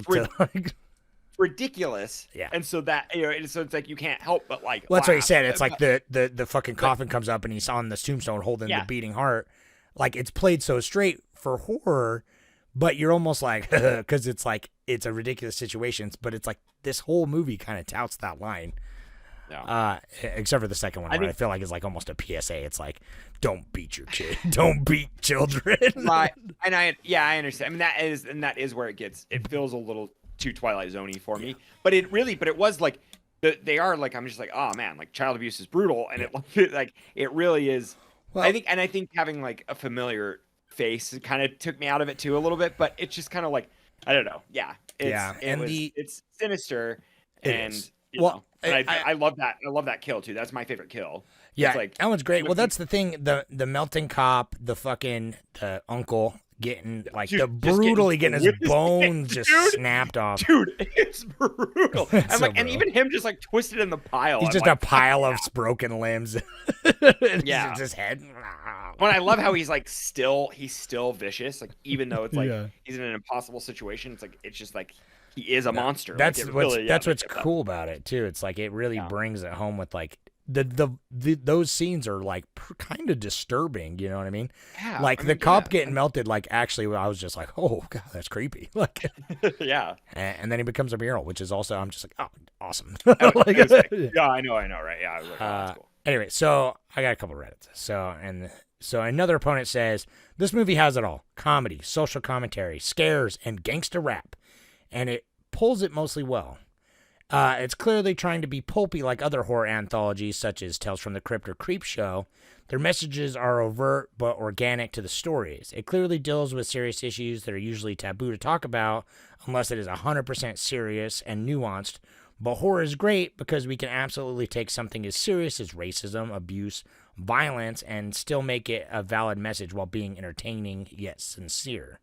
Ridiculous. Yeah. And so that, so it's like you can't help but like. Well, that's what he laugh. said. It's like the fucking coffin comes up and he's on the tombstone holding the beating heart. Like, it's played so straight for horror, but you're almost like, because it's like, it's a ridiculous situation, but it's like this whole movie kind of touts that line. Yeah. Except for the second one, where I feel like it's like almost a PSA. It's like, don't beat your kid, don't beat children. Right. And I understand. I mean, that is where it feels a little too Twilight Zone-y for me. But it was like, they are like, I'm just like, oh man, like child abuse is brutal, and it really is. Well, I think having like a familiar face kind of took me out of it too a little bit. But it's just kind of like, I don't know. Yeah. It's sinister, I love that. I love that kill too. That's my favorite kill. Yeah, it's like, that one's great. Well, that's the thing. The melting cop, the uncle getting like brutally getting his bones just snapped off. Dude, it's brutal. I'm like, and even him just like twisted in the pile. He's just a pile of broken limbs. Yeah, his head. But I love how he's still vicious. Like, even though it's like he's in an impossible situation, it's just like he is a monster. That's what's cool about it too. It's like it really brings it home with like those scenes are like kind of disturbing. You know what I mean? Yeah. Like the cop getting melted. Like, actually, I was just like, oh god, that's creepy. Like, yeah. And then he becomes a mural, which is also, I'm just like, oh, awesome. Yeah, I know, right? Yeah. I was like, oh, that's cool. Anyway, so I got a couple of Reddits. So another opponent says, this movie has it all: comedy, social commentary, scares, and gangsta rap. And it pulls it mostly well. It's clearly trying to be pulpy like other horror anthologies, such as Tales from the Crypt or Creepshow. Their messages are overt but organic to the stories. It clearly deals with serious issues that are usually taboo to talk about, unless it is 100% serious and nuanced. But horror is great because we can absolutely take something as serious as racism, abuse, violence, and still make it a valid message while being entertaining yet sincere.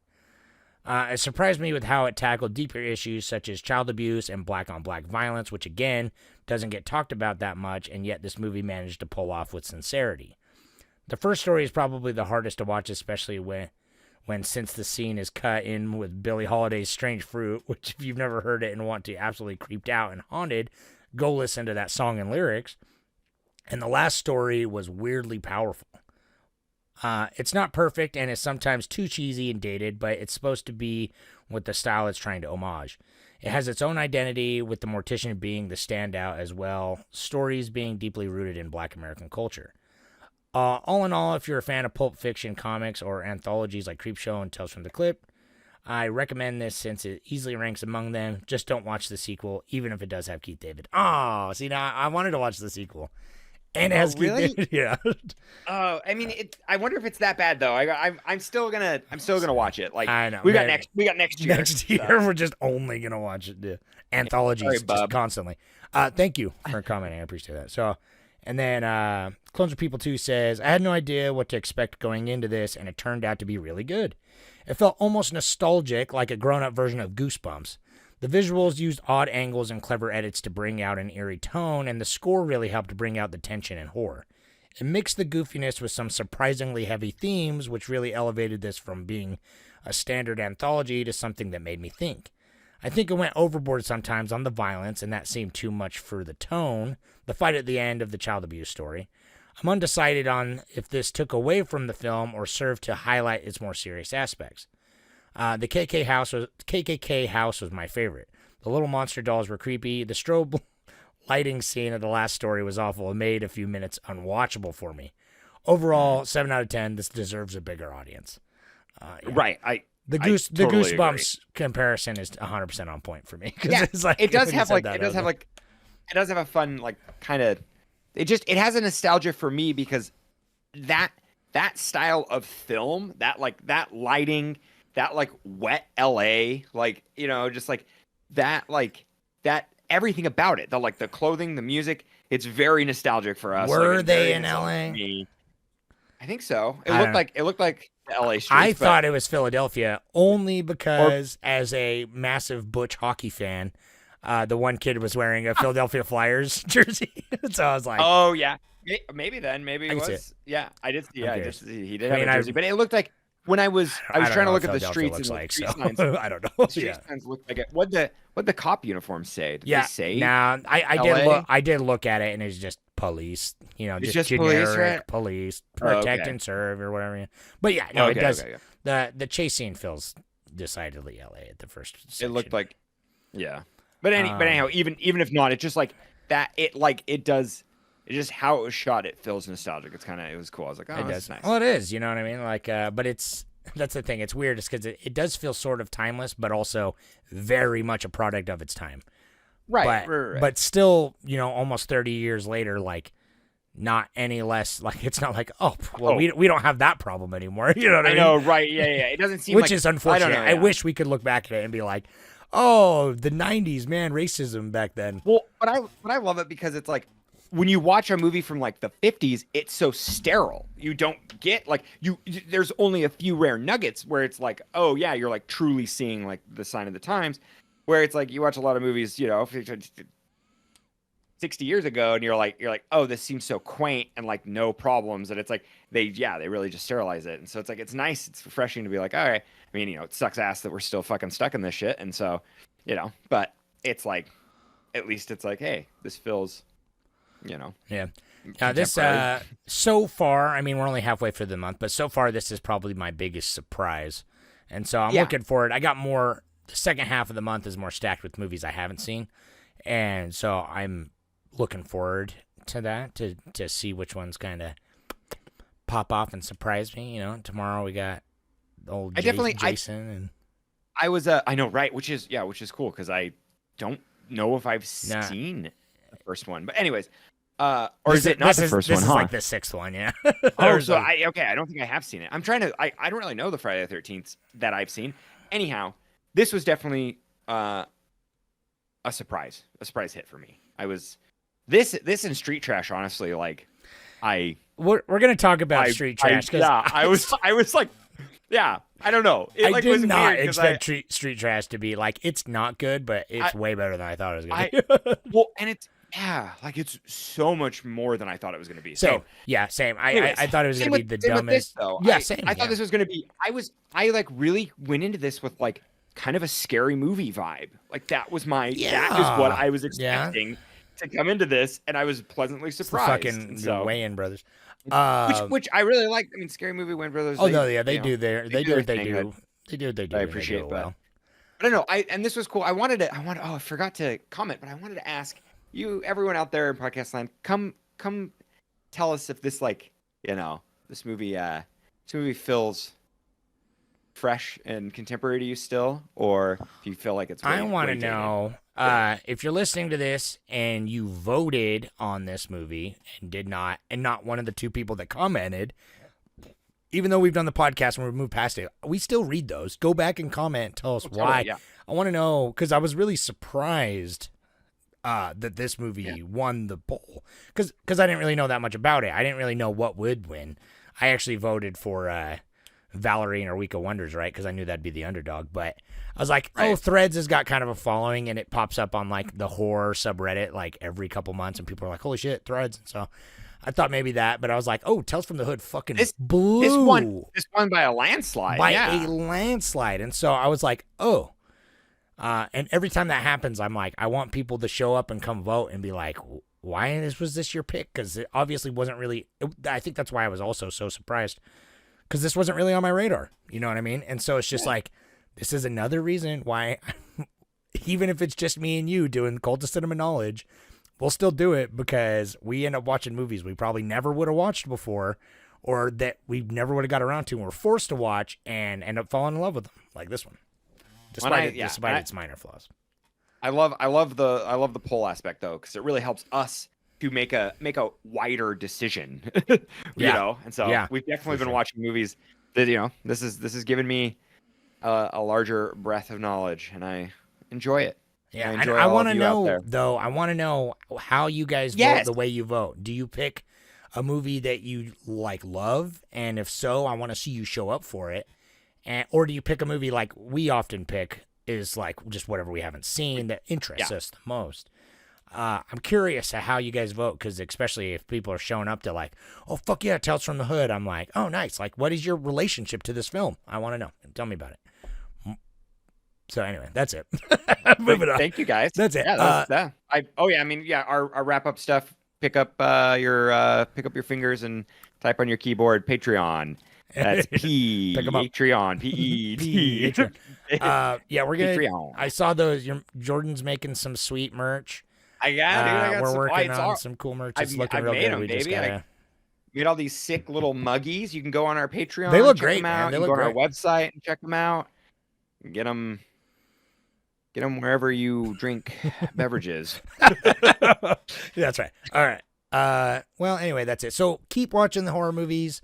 It surprised me with how it tackled deeper issues such as child abuse and black-on-black violence, which again doesn't get talked about that much, and yet this movie managed to pull off with sincerity. The first story is probably the hardest to watch, especially when since the scene is cut in with Billie Holiday's Strange Fruit, which if you've never heard it and want to absolutely creeped out and haunted, go listen to that song and lyrics. And the last story was weirdly powerful. It's not perfect and is sometimes too cheesy and dated, but it's supposed to be with the style it's trying to homage. It has its own identity, with the mortician being the standout as well, stories being deeply rooted in Black American culture. All in all, if you're a fan of Pulp Fiction comics or anthologies like Creepshow and Tales from the Crypt, I recommend this since it easily ranks among them. Just don't watch the sequel, even if it does have Keith David. Oh, see, now I wanted to watch the sequel. And it has really? Keith David, yeah. Oh, I mean, I wonder if it's that bad though. I'm still gonna watch it. Like, I know we got next year. Next year, we're just only gonna watch it. The anthologies just constantly. Thank you for commenting. I appreciate that. So, and then Clones of People 2 says, I had no idea what to expect going into this, and it turned out to be really good. It felt almost nostalgic, like a grown-up version of Goosebumps. The visuals used odd angles and clever edits to bring out an eerie tone, and the score really helped bring out the tension and horror. It mixed the goofiness with some surprisingly heavy themes, which really elevated this from being a standard anthology to something that made me think. I think it went overboard sometimes on the violence, and that seemed too much for the tone, the fight at the end of the child abuse story. I'm undecided on if this took away from the film or served to highlight its more serious aspects. The KKK house was my favorite. The little monster dolls were creepy. The strobe lighting scene of the last story was awful. It made a few minutes unwatchable for me. Overall, 7 out of 10. This deserves a bigger audience. Yeah. Right. The I totally Goosebumps comparison is 100% on point for me. 'Cause Yeah, it's like, it does when you have said like that, it I does was have like, like it does have a fun like kind of it has a nostalgia for me because that style of film, that lighting, that like wet LA, like just like that everything about it, the clothing, the music, it's very nostalgic for us. Were it's they very in nostalgic LA? for me. I think so. I don't know. It looked like the LA streets. I but- thought it was Philadelphia only because, as a massive Butch hockey fan, the one kid was wearing a Philadelphia Flyers jersey. So I was like, Oh yeah, maybe then maybe I it can see was. Yeah, I did. Yeah, I curious. did. He did I have mean, a jersey, but it looked like when I was I don't trying to know look what at the Philadelphia streets looks and the like, street so signs. I don't know. The street Yeah. signs looked like it. What the cop uniforms say? Did Yeah, they say? nah, I LA? did look. I did look at it, and it's just police. It's just just police, generic right? police, Oh, okay. protect and serve, or whatever. But yeah, no, Okay, it does. okay, yeah. The chase scene feels decidedly LA at the first. It section. looked like, yeah. But anyhow, even if not, it's just like that. It does. It's just how it was shot. It feels nostalgic. It was cool. I was like, oh, It that's does. nice. Well, it is. You know what I mean? Like, but that's the thing. It's weird. It's because it does feel sort of timeless, but also very much a product of its time. Right, But but still, almost 30 years later, like, not any less. Like, it's not like, we don't have that problem anymore. You know what I mean? I know, right? Yeah. It doesn't seem Which like, is unfortunate. I don't know. I yeah. wish we could look back at it and be like, oh, the 90s, man, racism back then. Well, but I love it because it's like when you watch a movie from like the 50s, it's so sterile. You don't get like there's only a few rare nuggets where it's like, oh yeah, you're like truly seeing like the sign of the times. Where it's like you watch a lot of movies, 60 years ago, and you're like, oh, this seems so quaint and like no problems. And it's like they really just sterilize it. And so it's like it's nice, it's refreshing to be like, all right. I mean, it sucks ass that we're still fucking stuck in this shit. And so, but it's like at least it's like, hey, this feels Yeah. This contemporary. so far, I mean, we're only halfway through the month, but so far this is probably my biggest surprise, and so I'm Yeah. looking forward. I got more. The second half of the month is more stacked with movies I haven't seen, and so I'm looking forward to that to see which ones kind of pop off and surprise me. Tomorrow we got old Jason and I know, right? Which is cool because I don't know if I've seen the first one, but anyways. Or is it not the first one? This is huh? like the sixth one, yeah. Oh, so I don't think I have seen it. I'm trying to. I don't really know the Friday the 13th that I've seen. Anyhow, this was definitely a surprise hit for me. I was this and Street Trash. Honestly, like we're gonna talk about Street Trash. I was like, yeah. I don't know. It, I like, did was not weird 'cause expect Street Trash to be like it's not good, but it's way better than I thought it was gonna be. Well, and it's it's so much more than I thought it was going to be. Same. So, Yeah, same. anyways, I thought it was same gonna be with- the same with dumbest. This, though. Yeah, same. I thought this was going to be. I like really went into this with like kind of a scary movie vibe. Like that was my. That is what I was expecting to come into this, and I was pleasantly surprised. Fucking so, Wayans brothers. which I really like. I mean, Scary Movie Wayans brothers. Oh no, yeah, they do their they do what they thing. do. They do what they do. I and they do appreciate it that. well. I don't know. And this was cool. I forgot to comment, but I wanted to ask you, everyone out there in podcast land, come tell us if this this movie feels fresh and contemporary to you still, or if you feel like it's I want to way dated. know if you're listening to this and you voted on this movie and not one of the two people that commented. Even though we've done the podcast and we've moved past it, we still read those. Go back and comment. Tell us why. Yeah. I want to know because I was really surprised that this movie won the poll because I didn't really know that much about it. I didn't really know what would win. I actually voted for Valerie and her Week of Wonders, right? Because I knew that'd be the underdog. But I was like, oh, Threads has got kind of a following, and it pops up on like the horror subreddit like every couple months, and people are like, holy shit, Threads. And so I thought maybe that, but I was like, oh, Tales from the Hood fucking blew. This won by a landslide. By a landslide. And so I was like, oh. And every time that happens, I'm like, I want people to show up and come vote and be like, why was this your pick? Because it obviously wasn't really. I think that's why I was also so surprised. Because this wasn't really on my radar. You know what I mean? And so it's just like, this is another reason why, even if it's just me and you doing Cult of Cinema Knowledge, we'll still do it because we end up watching movies we probably never would have watched before, or that we never would have got around to and we're forced to watch and end up falling in love with them, like this one, despite its minor flaws. I love the poll aspect though, because it really helps us to make a wider decision, you know. And so we've definitely been watching movies that, you know, this is giving me a larger breadth of knowledge, and I enjoy it. Yeah, and I want to know though. I want to know how you guys vote the way you vote. Do you pick a movie that you love, and if so, I want to see you show up for it, or do you pick a movie like we often pick? Is like just whatever we haven't seen that interests us the most. I'm curious how you guys vote, because especially if people are showing up to like, oh, fuck yeah, Tales from the Hood. I'm like, oh, nice. Like, what is your relationship to this film? I want to know. Tell me about it. So anyway, that's it. Moving on. Thank you, guys. That's it. Yeah, our wrap up stuff. Pick up your fingers and type on your keyboard Patreon. That's Patreon. P-E-T. Yeah, we're gonna. Patreon. I saw those. Jordan's making some sweet merch. I got we're some, working on some cool merch. It's looking real good. We just gotta. We got all these sick little muggies. You can go on our Patreon. They look check great, them out. man. They you look can go great. on our website and check them out. Get them wherever you drink beverages. That's right. All right. Well, anyway, that's it. So keep watching the horror movies.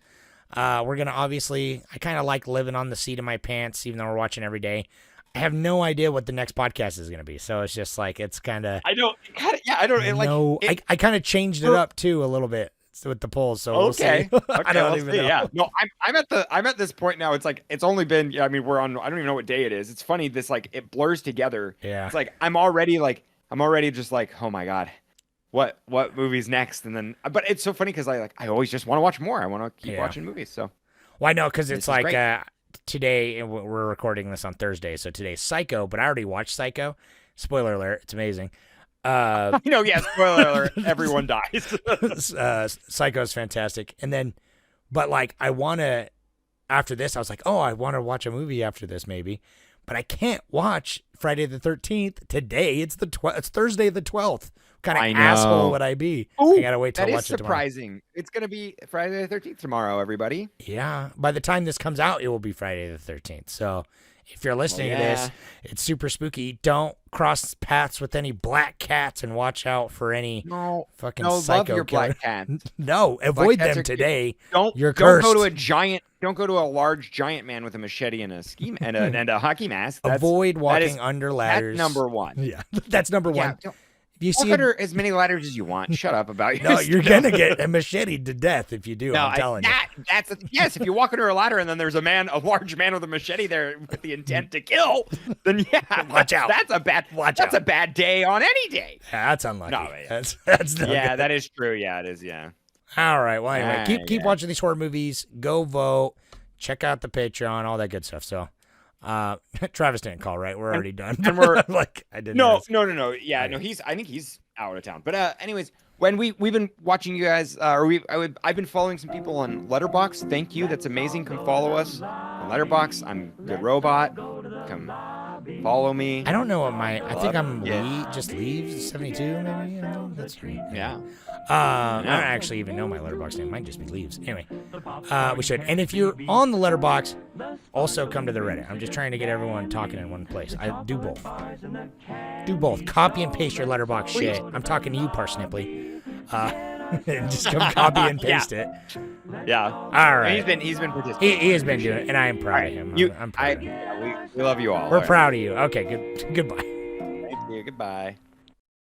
We're going to obviously, I kind of like living on the seat of my pants, even though we're watching every day. I have no idea what the next podcast is going to be. So it's just like, it's kind of. I don't. I kind of changed it up too a little bit with the polls. So we'll see. I don't even know. Yeah. No, I'm at this point now. It's like, it's only been, I mean, we're on, I don't even know what day it is. It's funny. This like, it blurs together. Yeah. It's like, I'm already just like, oh my God. What movie's next? And then, but it's so funny because I always just want to watch more. I want to keep watching movies. So, well, I know, because it's like today we're recording this on Thursday, so today's Psycho. But I already watched Psycho. Spoiler alert! It's amazing. Yeah. Spoiler alert! Everyone dies. Psycho's fantastic. And then, but like, I want to. After this, I was like, oh, I want to watch a movie after this, maybe. But I can't watch Friday the 13th today. It's it's Thursday the 12th. What kind of asshole would I be? Ooh, I gotta wait till I watch it tomorrow. That is surprising. It's gonna be Friday the 13th tomorrow, everybody. Yeah. By the time this comes out, it will be Friday the 13th. So if you're listening to this, it's super spooky. Don't cross paths with any black cats, and watch out for any fucking psycho love your killer. black cats. No, avoid them today. You're cursed. Don't go to a large giant man with a machete and a ski and a hockey mask. Avoid walking under ladders. That's number one. Yeah, that's number one. You see under as many ladders as you want. Shut up about your No, you're gonna get a machete to death if you do. I'm telling you. Yes, if you walk under a ladder and then there's a large man with a machete there with the intent to kill, then watch out. That's a bad day on any day. Yeah, that's unlucky. No, that's no yeah, good. That is true. Yeah, it is. Yeah. All right. Well, anyway, keep watching these horror movies. Go vote. Check out the Patreon. All that good stuff. So. Travis didn't call, right? We're already done. And we're like, I didn't. No. Yeah, no. I think he's out of town. But anyways, when we've been watching you guys, I've been following some people on Letterboxd. Thank you. That's amazing. Come follow us on Letterboxd. I'm Good Robot. Come follow me. I don't know what I think I'm just leaves 72 maybe. That's right. Yeah. I don't actually even know my Letterboxd name. It might just be Leaves. Anyway, we should. And if you're on the Letterboxd, also come to the Reddit. I'm just trying to get everyone talking in one place. I do both. Do both. Copy and paste your Letterboxd shit. I'm talking to you, Parsnipply. Just come copy and paste it. Yeah. All right. He's been participating. He has been doing it, and I am proud of him. I'm proud of him. We love you all. We're proud of you. Okay. Goodbye. Thank you. Goodbye.